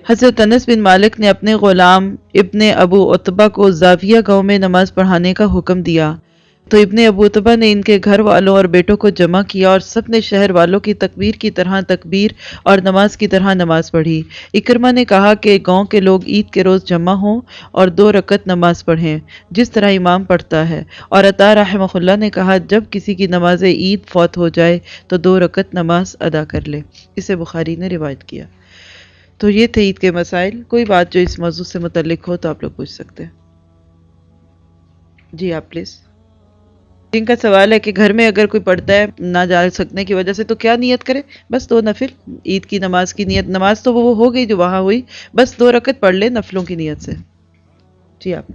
حضرت انس بن مالک نے اپنے غلام ابن ابو عتبہ کو زاویہ گاؤں میں نماز پڑھانے کا حکم دیا تو ابن ابو عتبہ نے ان کے گھر والوں اور بیٹوں کو جمع کیا اور سب نے شہر والوں کی تکبیر کی طرح تکبیر اور نماز کی طرح نماز پڑھی۔ اکرمہ نے کہا کہ گاؤں کے لوگ عید کے روز جمع ہوں اور 2 رکعت نماز پڑھیں جس طرح امام پڑھتا ہے، اور عطا رحمہ اللہ نے کہا جب کسی کی نماز عید فوت ہو جائے تو 2 رکعت نماز ادا کر لے۔ اسے بخاری نے روایت کیا۔ تو یہ تھے عید کے مسائل۔ کوئی بات جو اس موضوع سے متعلق ہو تو آپ لوگ پوچھ سکتے ہیں۔ جی آپ پلیز. ان کا سوال ہے کہ گھر میں اگر کوئی پڑھتا ہے نہ جا سکنے کی وجہ سے تو کیا نیت کرے؟ بس 2 نفل عید کی نماز کی نیت. نماز تو وہ ہو گئی جو وہاں ہوئی, بس 2 رکعت پڑھ لے نفلوں کی نیت سے. جی آپ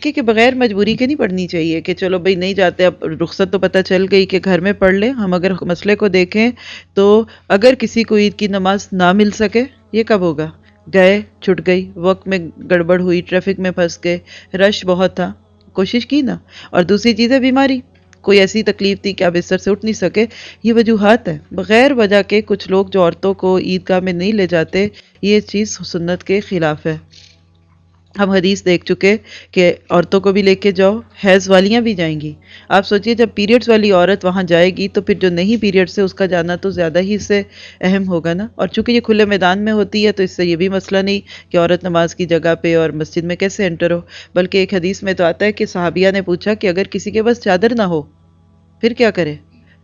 کہ بغیر مجبوری کے نہیں پڑھنی چاہیے کہ چلو بھئی نہیں جاتے, اب رخصت تو پتہ چل گئی کہ گھر میں پڑھ لیں. ہم اگر مسئلے کو دیکھیں تو اگر کسی کو عید کی نماز نہ مل سکے, یہ کب ہوگا؟ گئے, چھٹ گئی, وقت میں گڑبڑ ہوئی, ٹریفک میں پھنس گئے, رش بہت تھا, کوشش کی نا. اور دوسری چیز ہے بیماری, کوئی ایسی تکلیف تھی کہ آپ بستر سے اٹھ نہیں سکے. یہ وجوہات ہیں. بغیر وجہ کے کچھ لوگ جو عورتوں کو عیدگاہ میں نہیں لے جاتے, یہ چیز سنت کے خلاف ہے. ہم حدیث دیکھ چکے کہ عورتوں کو بھی لے کے جاؤ, حیض والیاں بھی جائیں گی. آپ سوچئے جب پیریڈز والی عورت وہاں جائے گی تو پھر جو نہیں پیریڈ سے اس کا جانا تو زیادہ ہی اس سے اہم ہوگا نا. اور چونکہ یہ کھلے میدان میں ہوتی ہے تو اس سے یہ بھی مسئلہ نہیں کہ عورت نماز کی جگہ پہ اور مسجد میں کیسے انٹر ہو. بلکہ ایک حدیث میں تو آتا ہے کہ صحابیہ نے پوچھا کہ اگر کسی کے پاس چادر نہ ہو پھر کیا کرے؟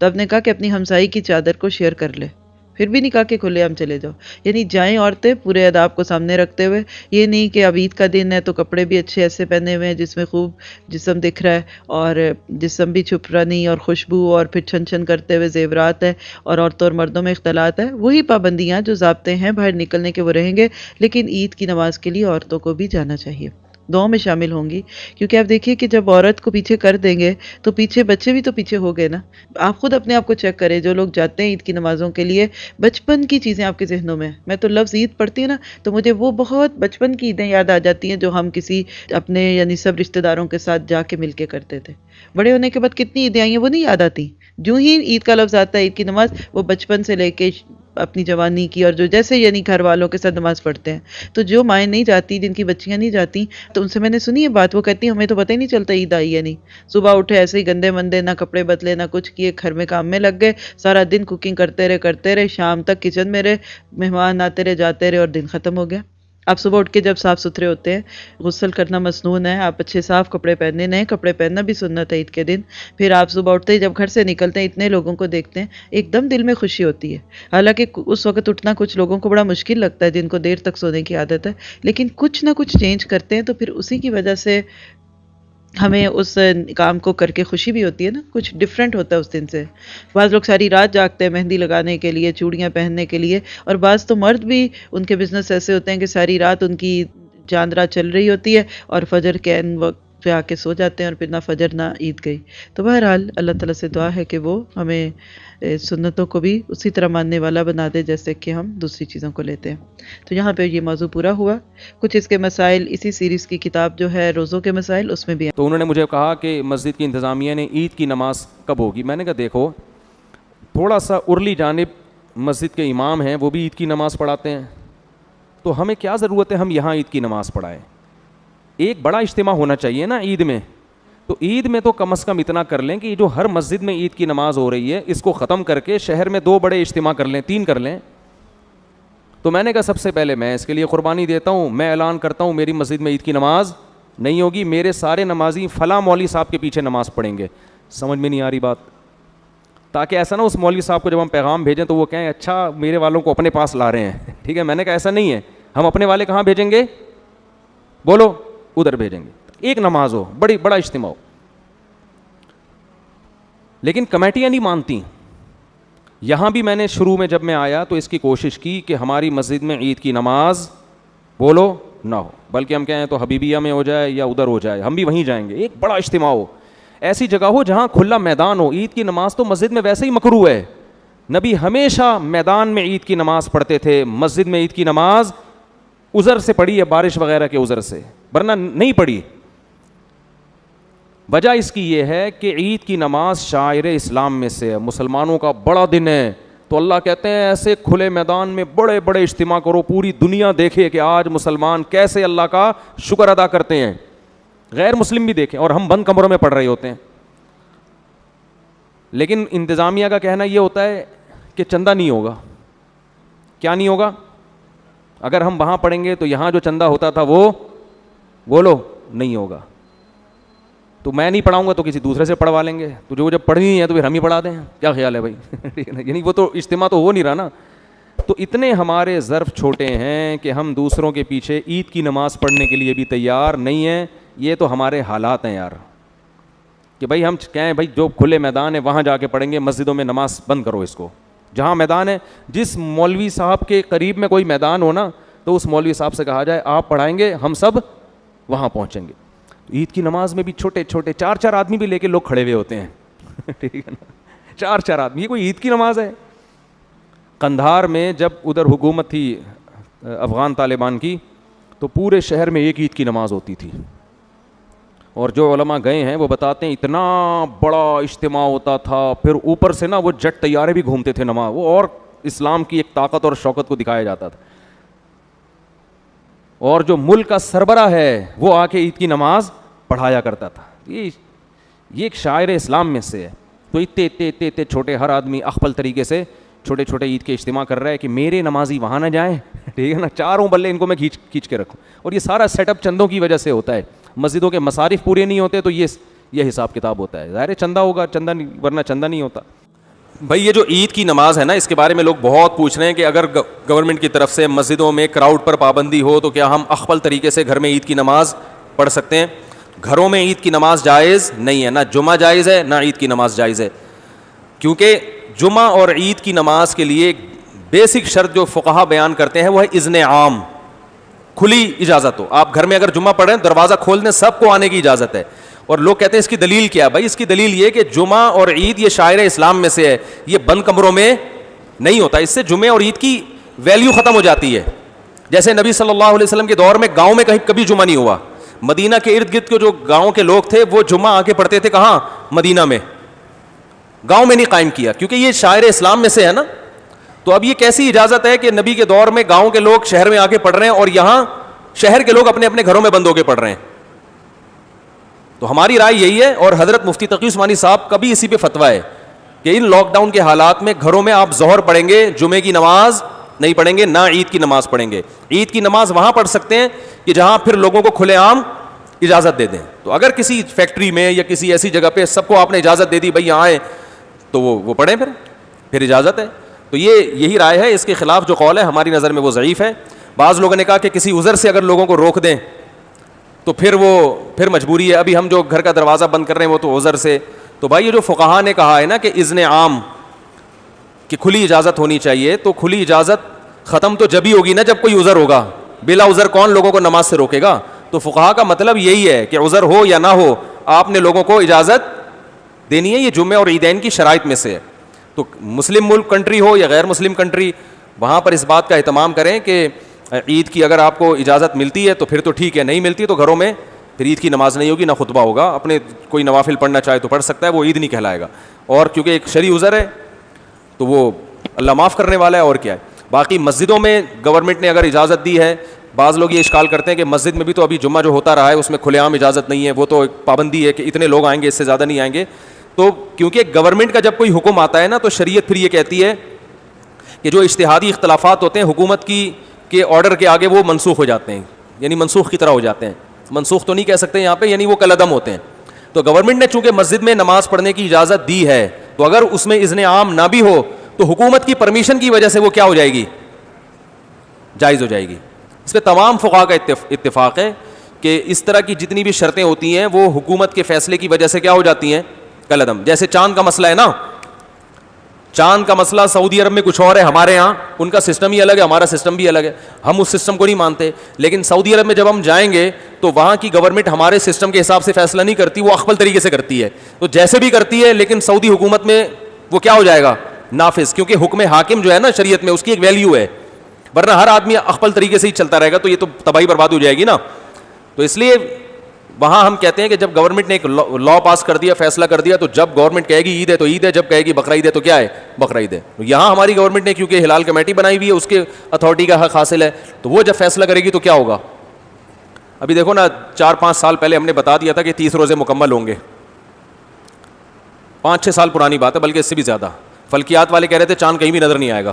تو آپ نے کہا کہ اپنی ہمسائی کی چادر کو شیئر کر لے. پھر بھی نہیں کہا کہ کھلے عام چلے جاؤ. یعنی جائیں عورتیں پورے آداب کو سامنے رکھتے ہوئے. یہ نہیں کہ اب عید کا دن ہے تو کپڑے بھی اچھے ایسے پہنے ہوئے ہیں جس میں خوب جسم دکھ رہا ہے اور جسم بھی چھپ رہا نہیں, اور خوشبو اور پھر چھن چھن کرتے ہوئے زیورات ہے, اور عورتوں اور مردوں میں اختلاط ہے. وہی پابندیاں جو ضابطے ہیں باہر نکلنے کے وہ رہیں گے, لیکن عید کی نماز کے لیے عورتوں کو بھی جانا چاہیے, دعاؤں میں شامل ہوں گی. کیونکہ آپ دیکھیے کہ جب عورت کو پیچھے کر دیں گے تو پیچھے بچے بھی تو پیچھے ہو گئے نا. آپ خود اپنے آپ کو چیک کریں, جو لوگ جاتے ہیں عید کی نمازوں کے لیے, بچپن کی چیزیں آپ کے ذہنوں میں. میں تو لفظ عید پڑھتی ہوں نا تو مجھے وہ بہت بچپن کی عیدیں یاد آ جاتی ہیں جو ہم کسی اپنے یعنی سب رشتہ داروں کے ساتھ جا کے مل کے کرتے تھے. بڑے ہونے کے بعد کتنی عیدیں آئی ہیں وہ نہیں یاد آتی. جو ہی عید کا لفظ آتا ہے عید کی نماز, وہ بچپن سے لے کے اپنی جوانی کی, اور جو جیسے یعنی گھر والوں کے ساتھ نماز پڑھتے ہیں. تو جو مائیں نہیں جاتی, جن کی بچیاں نہیں جاتی, تو ان سے میں نے سنی ہے بات, وہ کہتی ہیں ہمیں تو پتہ ہی نہیں چلتا عید آئی ہے نہیں. صبح اٹھے ایسے ہی گندے مندے, نہ کپڑے بدلے نہ کچھ کیے, گھر میں کام میں لگ گئے, سارا دن کوکنگ کرتے رہے, شام تک کچن میں رہے, مہمان آتے رہے جاتے رہے, اور دن ختم ہو گیا. آپ صبح اٹھ کے جب صاف ستھرے ہوتے ہیں, غسل کرنا مسنون ہے, آپ اچھے صاف کپڑے پہننے, نئے کپڑے پہننا بھی سنت ہے عید کے دن. پھر آپ صبح اٹھتے ہی جب گھر سے نکلتے ہیں اتنے لوگوں کو دیکھتے ہیں, ایک دم دل میں خوشی ہوتی ہے. حالانکہ اس وقت اٹھنا کچھ لوگوں کو بڑا مشکل لگتا ہے جن کو دیر تک سونے کی عادت ہے, لیکن کچھ نہ کچھ چینج کرتے ہیں تو پھر اسی کی وجہ سے ہمیں اس کام کو کر کے خوشی بھی ہوتی ہے نا, کچھ ڈفرینٹ ہوتا ہے اس دن سے. بعض لوگ ساری رات جاگتے ہیں مہندی لگانے کے لیے, چوڑیاں پہننے کے لیے, اور بعض تو مرد بھی ان کے بزنس ایسے ہوتے ہیں کہ ساری رات ان کی چاند رات چل رہی ہوتی ہے اور فجر کے عین وقت پہ آ کے سو جاتے ہیں, اور پھر نہ فجر نہ عید گئی. تو بہرحال اللہ تعالیٰ سے دعا ہے کہ وہ ہمیں سنتوں کو بھی اسی طرح ماننے والا بنا دے جیسے کہ ہم دوسری چیزوں کو لیتے ہیں. تو یہاں پہ یہ موضوع پورا ہوا. کچھ اس کے مسائل اسی سیریز کی کتاب جو ہے روزوں کے مسائل, اس میں بھی ہیں. تو انہوں نے مجھے کہا کہ مسجد کی انتظامیہ نے عید کی نماز کب ہوگی. میں نے کہا دیکھو, تھوڑا سا ارلی جانب مسجد کے امام ہیں, وہ بھی عید کی نماز پڑھاتے ہیں, تو ہمیں کیا ضرورت ہے ہم یہاں عید کی نماز پڑھائیں. ایک بڑا اجتماع ہونا چاہیے نا عید میں, تو عید میں تو کم از کم اتنا کر لیں کہ جو ہر مسجد میں عید کی نماز ہو رہی ہے اس کو ختم کر کے شہر میں 2 بڑے اجتماع کر لیں, 3 کر لیں. تو میں نے کہا سب سے پہلے میں اس کے لیے قربانی دیتا ہوں, میں اعلان کرتا ہوں میری مسجد میں عید کی نماز نہیں ہوگی, میرے سارے نمازی فلاں مولوی صاحب کے پیچھے نماز پڑھیں گے. سمجھ میں نہیں آ رہی بات؟ تاکہ ایسا نہ اس مولوی صاحب کو جب ہم پیغام بھیجیں تو وہ کہیں اچھا میرے والوں کو اپنے پاس لا رہے ہیں. ٹھیک ہے, میں نے کہا ایسا نہیں ہے, ہم اپنے والے کہاں بھیجیں گے, بولو ادھر بھیجیں گے. ایک نماز ہو, بڑا اجتماع ہو. لیکن کمیٹیاں نہیں مانتی. یہاں بھی میں نے شروع میں جب میں آیا تو اس کی کوشش کی کہ ہماری مسجد میں عید کی نماز بولو نہ ہو, بلکہ ہم کہیں تو حبیبیہ میں ہو جائے یا ادھر ہو جائے, ہم بھی وہیں جائیں گے. ایک بڑا اجتماع ہو, ایسی جگہ ہو جہاں کھلا میدان ہو. عید کی نماز تو مسجد میں ویسے ہی مکروہ ہے. نبی ہمیشہ میدان میں عید کی نماز پڑھتے تھے. مسجد میں عید کی نماز عذر سے پڑھی ہے, بارش وغیرہ کے عذر سے, ورنہ نہیں پڑھی. وجہ اس کی یہ ہے کہ عید کی نماز شاعر اسلام میں سے ہے, مسلمانوں کا بڑا دن ہے. تو اللہ کہتے ہیں ایسے کھلے میدان میں بڑے بڑے اجتماع کرو, پوری دنیا دیکھے کہ آج مسلمان کیسے اللہ کا شکر ادا کرتے ہیں, غیر مسلم بھی دیکھیں, اور ہم بند کمروں میں پڑھ رہے ہوتے ہیں. لیکن انتظامیہ کا کہنا یہ ہوتا ہے کہ چندہ نہیں ہوگا. کیا نہیں ہوگا؟ اگر ہم وہاں پڑھیں گے تو یہاں جو چندہ ہوتا تھا وہ بولو نہیں ہوگا. تو میں نہیں پڑھاؤں گا تو کسی دوسرے سے پڑھوا لیں گے, تو جو جب پڑھنی ہے تو پھر ہم ہی پڑھا دیں. کیا خیال ہے بھائی؟ یعنی وہ تو اجتماع تو ہو نہیں رہا نا. تو اتنے ہمارے ظرف چھوٹے ہیں کہ ہم دوسروں کے پیچھے عید کی نماز پڑھنے کے لیے بھی تیار نہیں ہیں. یہ تو ہمارے حالات ہیں یار, کہ بھائی ہم کہیں بھائی جو کھلے میدان ہے وہاں جا کے پڑھیں گے, مسجدوں میں نماز بند کرو اس کو. جہاں میدان ہے, جس مولوی صاحب کے قریب میں کوئی میدان ہو نا, تو اس مولوی صاحب سے کہا جائے آپ پڑھائیں گے, ہم سب وہاں پہنچیں گے. عید کی نماز میں بھی چھوٹے چھوٹے 4 آدمی بھی لے کے لوگ کھڑے ہوئے ہوتے ہیں, ٹھیک ہے نا, 4 آدمی, یہ کوئی عید کی نماز ہے؟ قندھار میں جب ادھر حکومت تھی افغان طالبان کی, تو پورے شہر میں ایک عید کی نماز ہوتی تھی. اور جو علماء گئے ہیں وہ بتاتے ہیں اتنا بڑا اجتماع ہوتا تھا, پھر اوپر سے نا وہ جٹ طیارے بھی گھومتے تھے نماز, وہ اور اسلام کی ایک طاقت اور شوکت کو دکھایا جاتا تھا. اور جو ملک کا سربراہ ہے وہ آ کے عید کی نماز پڑھایا کرتا تھا. یہ ایک شاعر اسلام میں سے ہے. تو اتنے چھوٹے, ہر آدمی اخپل طریقے سے چھوٹے چھوٹے عید کے اجتماع کر رہا ہے کہ میرے نمازی وہاں نہ جائیں, ٹھیک ہے نا, چاروں بلے ان کو میں کھینچ کے رکھوں. اور یہ سارا سیٹ اپ چندوں کی وجہ سے ہوتا ہے. مسجدوں کے مصارف پورے نہیں ہوتے تو یہ حساب کتاب ہوتا ہے. ظاہر چندہ ہوگا, چندہ نہیں, ورنہ چندہ نہیں ہوتا. بھائی یہ جو عید کی نماز ہے نا, اس کے بارے میں لوگ بہت پوچھ رہے ہیں کہ اگر گورنمنٹ کی طرف سے مسجدوں میں کراؤڈ پر پابندی ہو تو کیا ہم اخپل طریقے سے گھر میں عید کی نماز پڑھ سکتے ہیں؟ گھروں میں عید کی نماز جائز نہیں ہے, نہ جمعہ جائز ہے نہ عید کی نماز جائز ہے. کیونکہ جمعہ اور عید کی نماز کے لیے بیسک شرط جو فقہا بیان کرتے ہیں وہ ہے اذن عام, کھلی اجازت ہو. آپ گھر میں اگر جمعہ پڑھ رہے ہیں دروازہ کھول دیں, سب کو آنے کی اجازت ہے. اور لوگ کہتے ہیں اس کی دلیل کیا؟ بھائی اس کی دلیل یہ کہ جمعہ اور عید یہ شاعر اسلام میں سے ہے, یہ بند کمروں میں نہیں ہوتا. اس سے جمعے اور عید کی ویلیو ختم ہو جاتی ہے. جیسے نبی صلی اللہ علیہ وسلم کے دور میں گاؤں میں کبھی جمعہ نہیں ہوا. مدینہ کے ارد گرد کے جو گاؤں کے لوگ تھے وہ جمعہ آ کے پڑھتے تھے کہاں؟ مدینہ میں. گاؤں میں نہیں قائم کیا کیونکہ یہ شاعر اسلام میں سے ہے نا. تو اب یہ کیسی اجازت ہے کہ نبی کے دور میں گاؤں کے لوگ شہر میں آ کے پڑھ رہے ہیں اور یہاں شہر کے لوگ اپنے اپنے گھروں میں بند ہو کے پڑھ رہے ہیں؟ تو ہماری رائے یہی ہے, اور حضرت مفتی تقی عثمانی صاحب کا بھی اسی پہ فتویٰ ہے کہ ان لاک ڈاؤن کے حالات میں گھروں میں آپ ظہر پڑھیں گے, جمعے کی نماز نہیں پڑھیں گے, نہ عید کی نماز پڑھیں گے. عید کی نماز وہاں پڑھ سکتے ہیں کہ جہاں پھر لوگوں کو کھلے عام اجازت دے دیں. تو اگر کسی فیکٹری میں یا کسی ایسی جگہ پہ سب کو آپ نے اجازت دے دی بھائی یہاں آئیں, تو وہ پڑھیں, پھر اجازت ہے. تو یہی رائے ہے. اس کے خلاف جو قول ہے ہماری نظر میں وہ ضعیف ہے. بعض لوگوں نے کہا کہ کسی عذر سے اگر لوگوں کو روک دیں تو پھر مجبوری ہے. ابھی ہم جو گھر کا دروازہ بند کر رہے ہیں وہ تو عذر سے. تو بھائی یہ جو فقہا نے کہا ہے نا کہ اذن عام کہ کھلی اجازت ہونی چاہیے, تو کھلی اجازت ختم تو جب ہی ہوگی نا جب کوئی عذر ہوگا. بلا عذر کون لوگوں کو نماز سے روکے گا؟ تو فقہا کا مطلب یہی ہے کہ عذر ہو یا نہ ہو آپ نے لوگوں کو اجازت دینی ہے. یہ جمعے اور عیدین کی شرائط میں سے ہے. تو مسلم ملک کنٹری ہو یا غیر مسلم کنٹری, وہاں پر اس بات کا اہتمام کریں کہ عید کی اگر آپ کو اجازت ملتی ہے تو پھر تو ٹھیک ہے, نہیں ملتی تو گھروں میں پھر عید کی نماز نہیں ہوگی, نہ خطبہ ہوگا. اپنے کوئی نوافل پڑھنا چاہے تو پڑھ سکتا ہے, وہ عید نہیں کہلائے گا. اور کیونکہ ایک شرعی عذر ہے تو وہ اللہ معاف کرنے والا ہے, اور کیا ہے. باقی مسجدوں میں گورنمنٹ نے اگر اجازت دی ہے, بعض لوگ یہ اشکال کرتے ہیں کہ مسجد میں بھی تو ابھی جمعہ جو ہوتا رہا ہے اس میں کھلے عام اجازت نہیں ہے, وہ تو ایک پابندی ہے کہ اتنے لوگ آئیں گے, اس سے زیادہ نہیں آئیں گے. تو کیونکہ گورنمنٹ کا جب کوئی حکم آتا ہے نا تو شریعت پھر یہ کہتی ہے کہ جو اجتہادی اختلافات ہوتے ہیں حکومت کے آرڈر کے آگے وہ منسوخ ہو جاتے ہیں, یعنی منسوخ کی طرح ہو جاتے ہیں. منسوخ تو نہیں کہہ سکتے یہاں پہ, یعنی وہ کالعدم ہوتے ہیں. تو گورنمنٹ نے چونکہ مسجد میں نماز پڑھنے کی اجازت دی ہے, تو اگر اس میں اذن عام نہ بھی ہو تو حکومت کی پرمیشن کی وجہ سے وہ کیا ہو جائے گی؟ جائز ہو جائے گی. اس پہ تمام فقہا کا اتفاق ہے کہ اس طرح کی جتنی بھی شرطیں ہوتی ہیں وہ حکومت کے فیصلے کی وجہ سے کیا ہو جاتی ہیں؟ کالعدم. جیسے چاند کا مسئلہ ہے نا, چاند کا مسئلہ سعودی عرب میں کچھ اور ہے, ہمارے یہاں ان کا سسٹم ہی الگ ہے, ہمارا سسٹم بھی الگ ہے. ہم اس سسٹم کو نہیں مانتے, لیکن سعودی عرب میں جب ہم جائیں گے تو وہاں کی گورنمنٹ ہمارے سسٹم کے حساب سے فیصلہ نہیں کرتی, وہ اخپل طریقے سے کرتی ہے. تو جیسے بھی کرتی ہے لیکن سعودی حکومت میں وہ کیا ہو جائے گا؟ نافذ. کیونکہ حکم حاکم جو ہے نا شریعت میں اس کی ایک ویلیو ہے, ورنہ ہر آدمی اخپل طریقے سے ہی چلتا رہے گا تو یہ تو تباہی برباد ہو جائے گی نا. تو اس لیے وہاں ہم کہتے ہیں کہ جب گورنمنٹ نے ایک لا پاس کر دیا, فیصلہ کر دیا, تو جب گورنمنٹ کہے گی عید ہے تو عید ہے, جب کہے گی بقرہ عید ہے تو کیا ہے؟ بقرہ عید ہے. یہاں ہماری گورنمنٹ نے کیونکہ ہلال کمیٹی بنائی ہوئی ہے, اس کے اتھارٹی کا حق حاصل ہے, تو وہ جب فیصلہ کرے گی تو کیا ہوگا؟ ابھی دیکھو نا 4-5 سال پہلے ہم نے بتا دیا تھا کہ 30 روزے مکمل ہوں گے. 5-6 سال پرانی بات ہے, بلکہ اس سے بھی زیادہ. فلکیات والے کہہ رہے تھے چاند کہیں بھی نظر نہیں آئے گا,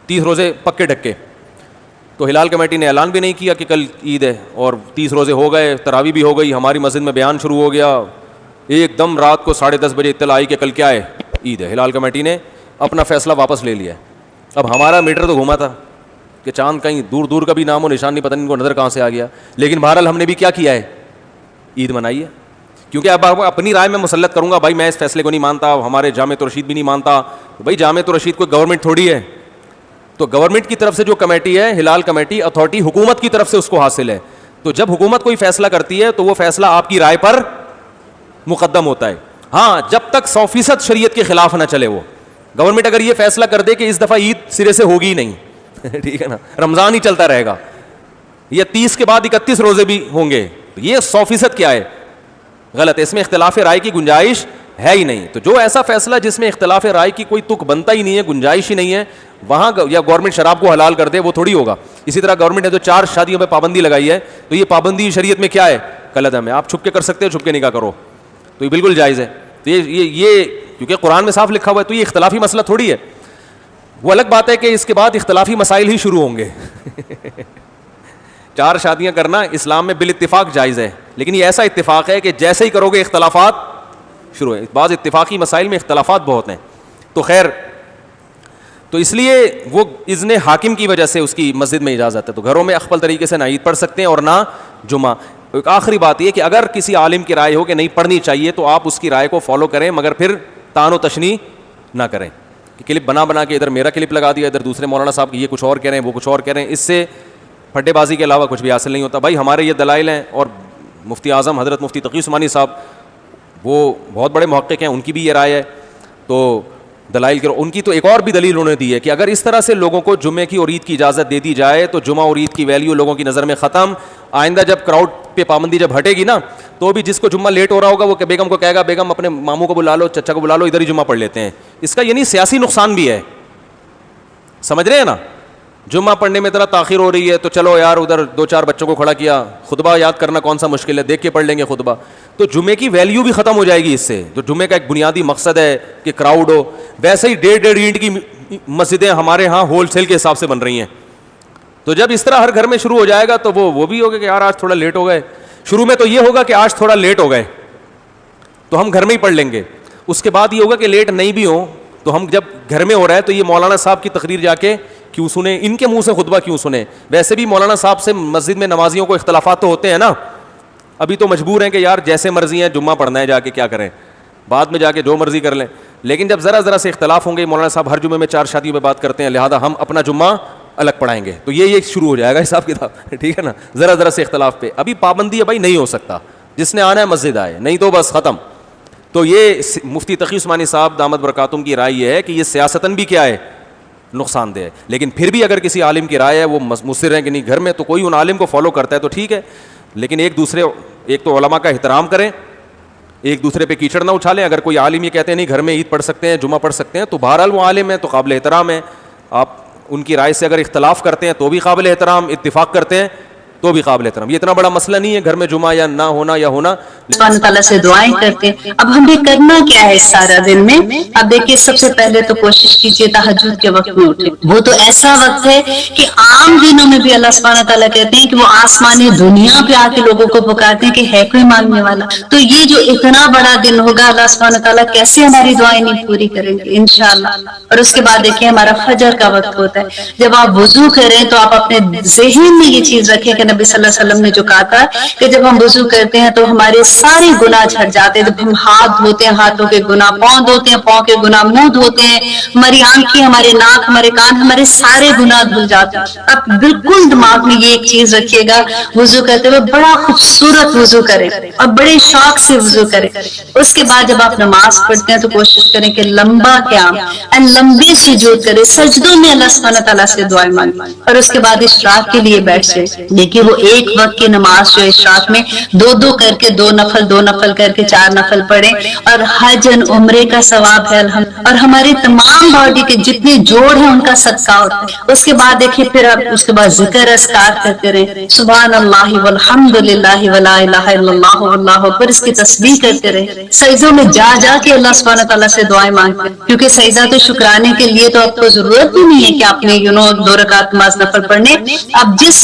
30 روزے پکے ڈھکے. تو ہلال کمیٹی نے اعلان بھی نہیں کیا کہ کل عید ہے, اور 30 روزے ہو گئے, تراویح بھی ہو گئی, ہماری مسجد میں بیان شروع ہو گیا. ایک دم رات کو 10:30 بجے اطلاع آئی کہ کل کیا ہے؟ عید ہے. ہلال کمیٹی نے اپنا فیصلہ واپس لے لیا. اب ہمارا میٹر تو گھوما تھا کہ چاند کہیں دور دور کا بھی نام و نشان نہیں, پتہ نہیں ان کو نظر کہاں سے آ گیا. لیکن بہرحال ہم نے بھی کیا کیا ہے؟ عید منائیے. کیونکہ اب اپنی رائے میں مسلط کروں گا, بھائی میں اس فیصلے کو نہیں مانتا, ہمارے جامعۃ الرشید بھی نہیں مانتا. بھائی جامعۃ الرشید کوئی گورنمنٹ تھوڑی ہے, تو گورنمنٹ کی طرف سے جو کمیٹی ہے, ہلال کمیٹی, اتھارٹی حکومت کی طرف سے اس کو حاصل ہے. تو جب حکومت کوئی فیصلہ کرتی ہے تو وہ فیصلہ آپ کی رائے پر مقدم ہوتا ہے. ہاں جب تک 100% شریعت کے خلاف نہ چلے. وہ گورنمنٹ اگر یہ فیصلہ کر دے کہ اس دفعہ عید سرے سے ہوگی ہی نہیں, ٹھیک ہے نا, رمضان ہی چلتا رہے گا, یا 30 کے بعد 31 روزے بھی ہوں گے, تو یہ 100% کیا ہے, غلط ہے. اس میں اختلاف رائے کی گنجائش ہے ہی نہیں. تو جو ایسا فیصلہ جس میں اختلاف رائے کی کوئی تک بنتا ہی نہیں ہے, گنجائش ہی نہیں ہے, وہاں یا گورنمنٹ شراب کو حلال کر دے, وہ تھوڑی ہوگا. اسی طرح گورنمنٹ نے جو 4 شادیوں پہ پابندی لگائی ہے, تو یہ پابندی شریعت میں کیا ہے, کالعدم ہے. آپ چھپ کے کر سکتے ہو, چھپ کے نکاح کرو, تو یہ بالکل جائز ہے. تو یہ کیونکہ قرآن میں صاف لکھا ہوا ہے, تو یہ اختلافی مسئلہ تھوڑی ہے. وہ الگ بات ہے کہ اس کے بعد اختلافی مسائل ہی شروع ہوں گے. 4 شادیاں کرنا اسلام میں بالاتفاق جائز ہے, لیکن یہ ایسا اتفاق ہے کہ جیسے ہی کرو گے اختلافات شروع ہیں. بعض اتفاقی مسائل میں اختلافات بہت ہیں. تو خیر, تو اس لیے وہ اذن حاکم کی وجہ سے اس کی مسجد میں اجازت ہے. تو گھروں میں اخفل طریقے سے نہ عید پڑھ سکتے ہیں اور نہ جمعہ. ایک آخری بات یہ کہ اگر کسی عالم کی رائے ہو کہ نہیں پڑھنی چاہیے, تو آپ اس کی رائے کو فالو کریں, مگر پھر تان و تشنیع نہ کریں کہ کلپ بنا کے ادھر میرا کلپ لگا دیا, ادھر دوسرے مولانا صاحب کی یہ کچھ اور کہہ رہے ہیں, وہ کچھ اور کہہ رہے ہیں. اس سے پھٹے بازی کے علاوہ کچھ بھی حاصل نہیں ہوتا. بھائی ہمارے یہ دلائل ہیں, اور مفتی اعظم حضرت مفتی تقی عثمانی صاحب وہ بہت بڑے محقق ہیں, ان کی بھی یہ رائے ہے. تو دلائل کے ان کی تو ایک اور بھی دلیل انہوں نے دی ہے کہ اگر اس طرح سے لوگوں کو جمعے کی اور عید کی اجازت دے دی جائے تو جمعہ اور عید کی ویلیو لوگوں کی نظر میں ختم. آئندہ جب کراؤڈ پہ پابندی جب ہٹے گی نا, تو بھی جس کو جمعہ لیٹ ہو رہا ہوگا وہ بیگم کو کہے گا, بیگم اپنے ماموں کو بلا لو, چچا کو بلا لو, ادھر ہی جمعہ پڑھ لیتے ہیں. اس کا یعنی سیاسی نقصان بھی ہے, سمجھ رہے ہیں نا. جمعہ پڑھنے میں ذرا تاخیر ہو رہی ہے, تو چلو یار ادھر 2-4 بچوں کو کھڑا کیا, خطبہ یاد کرنا کون سا مشکل ہے, دیکھ کے پڑھ لیں گے خطبہ. تو جمعے کی ویلیو بھی ختم ہو جائے گی اس سے, جو جمعے کا ایک بنیادی مقصد ہے کہ کراؤڈ ہو. ویسے ہی 1.5 اینٹ کی مسجدیں ہمارے ہاں ہول سیل کے حساب سے بن رہی ہیں. تو جب اس طرح ہر گھر میں شروع ہو جائے گا تو وہ بھی ہوگا کہ یار آج تھوڑا لیٹ ہو گئے. شروع میں تو یہ ہوگا کہ آج تھوڑا لیٹ ہو گئے تو ہم گھر میں ہی پڑھ لیں گے. اس کے بعد یہ ہوگا کہ لیٹ نہیں بھی ہوں تو ہم جب گھر میں ہو رہا ہے تو یہ مولانا صاحب کی تقریر جا کے کیوں سنیں, ان کے منہ سے خطبہ کیوں سنیں. ویسے بھی مولانا صاحب سے مسجد میں نمازیوں کو اختلافات تو ہوتے ہیں نا, ابھی تو مجبور ہیں کہ یار جیسے مرضی ہیں جمعہ پڑھنا ہے, جا کے کیا کریں, بعد میں جا کے جو مرضی کر لیں. لیکن جب ذرا سے اختلاف ہوں گے, مولانا صاحب ہر جمعے میں 4 شادیوں پہ بات کرتے ہیں, لہٰذا ہم اپنا جمعہ الگ پڑھائیں گے, تو یہ شروع ہو جائے گا حساب کتاب, ٹھیک ہے نا. ذرا سے اختلاف پہ ابھی پابندی ہے بھائی, نہیں ہو سکتا, جس نے آنا ہے مسجد آئے, نہیں تو بس ختم. تو یہ مفتی تقی عثمانی صاحب دامت برکاتہم کی رائے یہ ہے کہ یہ سیاستاً بھی کیا ہے, نقصان دہ ہے. لیکن پھر بھی اگر کسی عالم کی رائے ہے, وہ مصر ہے کہ نہیں گھر میں, تو کوئی ان عالم کو فالو کرتا ہے تو ٹھیک ہے. لیکن ایک تو علماء کا احترام کریں, ایک دوسرے پہ کیچڑ نہ اچھالیں. اگر کوئی عالم یہ کہتے ہیں نہیں گھر میں عید پڑھ سکتے ہیں, جمعہ پڑھ سکتے ہیں, تو بہرحال وہ عالم ہے تو قابل احترام ہے. آپ ان کی رائے سے اگر اختلاف کرتے ہیں تو بھی قابل احترام, اتفاق کرتے ہیں تو بھی قابل احترام. یہ اتنا بڑا مسئلہ نہیں ہے گھر میں جمعہ یا نہ ہونا یا ہونا. اللہ تعالیٰ سے دعائیں کرتے ہیں. اب ہمیں کرنا کیا ہے سارا دن میں؟ اب دیکھیے سب سے پہلے تو کوشش کیجیے تہجد کے وقت میں اٹھیں. وہ تو ایسا وقت ہے کہ عام دنوں میں بھی اللہ سبحانہ تعالیٰ کہتے ہیں کہ وہ آسمانی دنیا پہ آ کے لوگوں کو پکارتے ہیں کہ ہے کوئی مانگنے والا. تو یہ جو اتنا بڑا دن ہوگا, اللہ سبحانہ تعالیٰ کیسے ہماری دعائیں نہیں پوری کریں گے انشاءاللہ. اور اس کے بعد دیکھیے ہمارا فجر کا وقت ہوتا ہے. جب آپ وضو کریں تو آپ اپنے ذہن میں یہ چیز رکھیں کہ نبی صلی اللہ علیہ وسلم نے جو کہا تھا کہ جب ہم وضو کرتے ہیں تو ہمارے سارے گناہ جھڑ جاتے ہیں. جب ہم ہاتھ دھوتے ہیں ہاتھوں کے گناہ, پاؤں دھوتے ہیں پاؤں کے گناہ, منہ دھوتے ہیں, ہماری آنکھیں, ہمارے ناک, ہمارے کان, ہمارے سارے گناہ دھل جاتے ہیں. اب بالکل دماغ میں یہ ایک چیز رکھیے گا, وضو کرتے ہوئے بڑا خوبصورت وضو کریں اور بڑے شوق سے وضو کریں. اس کے بعد جب آپ نماز پڑھتے ہیں تو کوشش کریں کہ لمبا قیام اور لمبے سجود کریں, سجدوں میں اللہ سبحانہ تعالیٰ سے دعائیں مانگیں. اور اس کے بعد اشراق کے لیے بیٹھ جائیں. دیکھیے وہ ایک وقت کی نماز جو اشراق میں 2 کر کے 2 نفل کر کے 4 نفل پڑھیں, اور حج عمرے کا ثواب ہے اور ہمارے تمام باڈی کے جتنے جوڑ ہیں ان کا صدقہ ہوتا ہے. اس کے بعد دیکھیے پھر آپ اس کے بعد ذکر اذکار کرتے رہیں, سبحان اللہ والحمد للہ ولا الہ الا اللہ واللہ اکبر, اس کی تسبیح کرتے رہیں. سجدوں میں جا کے اللہ سبحانہ تعالیٰ سے دعائیں مانگتے ہیں, کیونکہ سجدہ تو شکرانے کے لیے تو آپ کو ضرورت بھی نہیں ہے کہ آپ نے 2 رکعت نماز نفل پڑھنے. آپ جس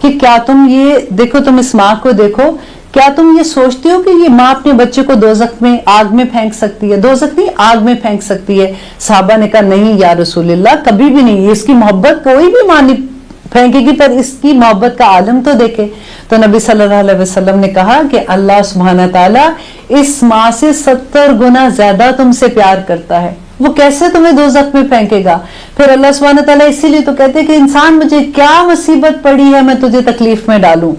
کہ کیا تم یہ دیکھو, تم اس ماں کو دیکھو, کیا تم یہ سوچتے ہو کہ یہ ماں اپنے بچے کو دوزخ میں آگ میں پھینک سکتی ہے؟ دوزخ نہیں, آگ میں پھینک سکتی ہے. صحابہ نے کہا نہیں یا رسول اللہ, کبھی بھی نہیں, اس کی محبت کوئی بھی ماں نہیں پھینکے گی, پر اس کی محبت کا عالم تو دیکھے. تو نبی صلی اللہ علیہ وسلم نے کہا کہ اللہ سبحانہ تعالیٰ اس ماں سے 70 گنا زیادہ تم سے پیار کرتا ہے, وہ کیسے تمہیں دوزخ میں پھینکے گا؟ پھر اللہ سبحانہ تعالیٰ اسی لیے تو کہتے کہ انسان مجھے کیا مصیبت پڑی ہے میں تجھے تکلیف میں ڈالوں,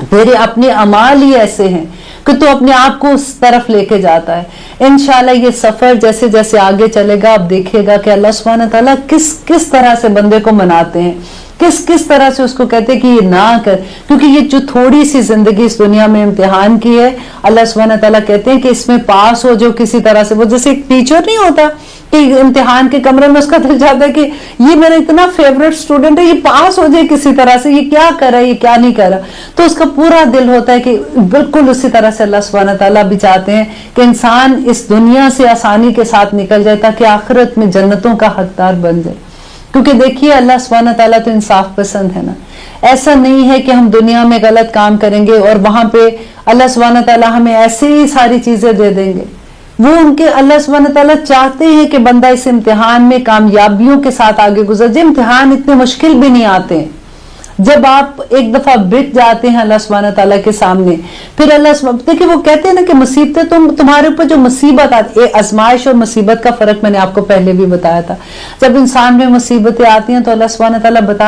تیرے اپنے اعمال ہی ایسے ہیں کہ تو اپنے آپ کو اس طرف لے کے جاتا ہے. انشاءاللہ یہ سفر جیسے جیسے آگے چلے گا, آپ دیکھے گا کہ اللہ سبحانہ تعالیٰ کس طرح سے بندے کو مناتے ہیں, کس طرح سے اس کو کہتے ہیں کہ یہ نہ کر, کیونکہ یہ جو تھوڑی سی زندگی اس دنیا میں امتحان کی ہے, اللہ سبحانہ تعالیٰ کہتے ہیں کہ اس میں پاس ہو جو کسی طرح سے. وہ جیسے ایک ٹیچر نہیں ہوتا کہ امتحان کے کمرے میں اس کا دل جاتا ہے کہ یہ میرا اتنا فیوریٹ اسٹوڈنٹ ہے, یہ پاس ہو جائے کسی طرح سے, یہ کیا کر رہا ہے, یہ کیا نہیں کر رہا, تو اس کا پورا دل ہوتا ہے کہ بالکل اسی طرح سے اللہ سبحانہ تعالیٰ بھی چاہتے ہیں کہ انسان اس دنیا سے آسانی کے ساتھ نکل جائے تاکہ آخرت میں جنتوں کا حقدار بن جائے. کیونکہ دیکھیے اللہ سبحانہ تعالیٰ تو انصاف پسند ہے نا. ایسا نہیں ہے کہ ہم دنیا میں غلط کام کریں گے اور وہاں پہ اللہ سبحانہ تعالیٰ ہمیں ایسے ہی ساری چیزیں دے دیں گے. وہ ان کے اللہ سبحانہ تعالیٰ چاہتے ہیں کہ بندہ اس امتحان میں کامیابیوں کے ساتھ آگے گزر جائے. امتحان اتنے مشکل بھی نہیں آتے ہیں, جب آپ ایک دفعہ بٹ جاتے ہیں اللہ سبحانہ تعالیٰ کے سامنے, پھر اللہ دیکھیں وہ کہتے ہیں نا کہ مصیبتیں تمہارے اوپر جو مصیبت آتی ہے, آزمائش اور مصیبت کا فرق میں نے آپ کو پہلے بھی بتایا تھا. جب انسان میں مصیبتیں آتی ہیں تو اللہ سبحانہ تعالیٰ بتا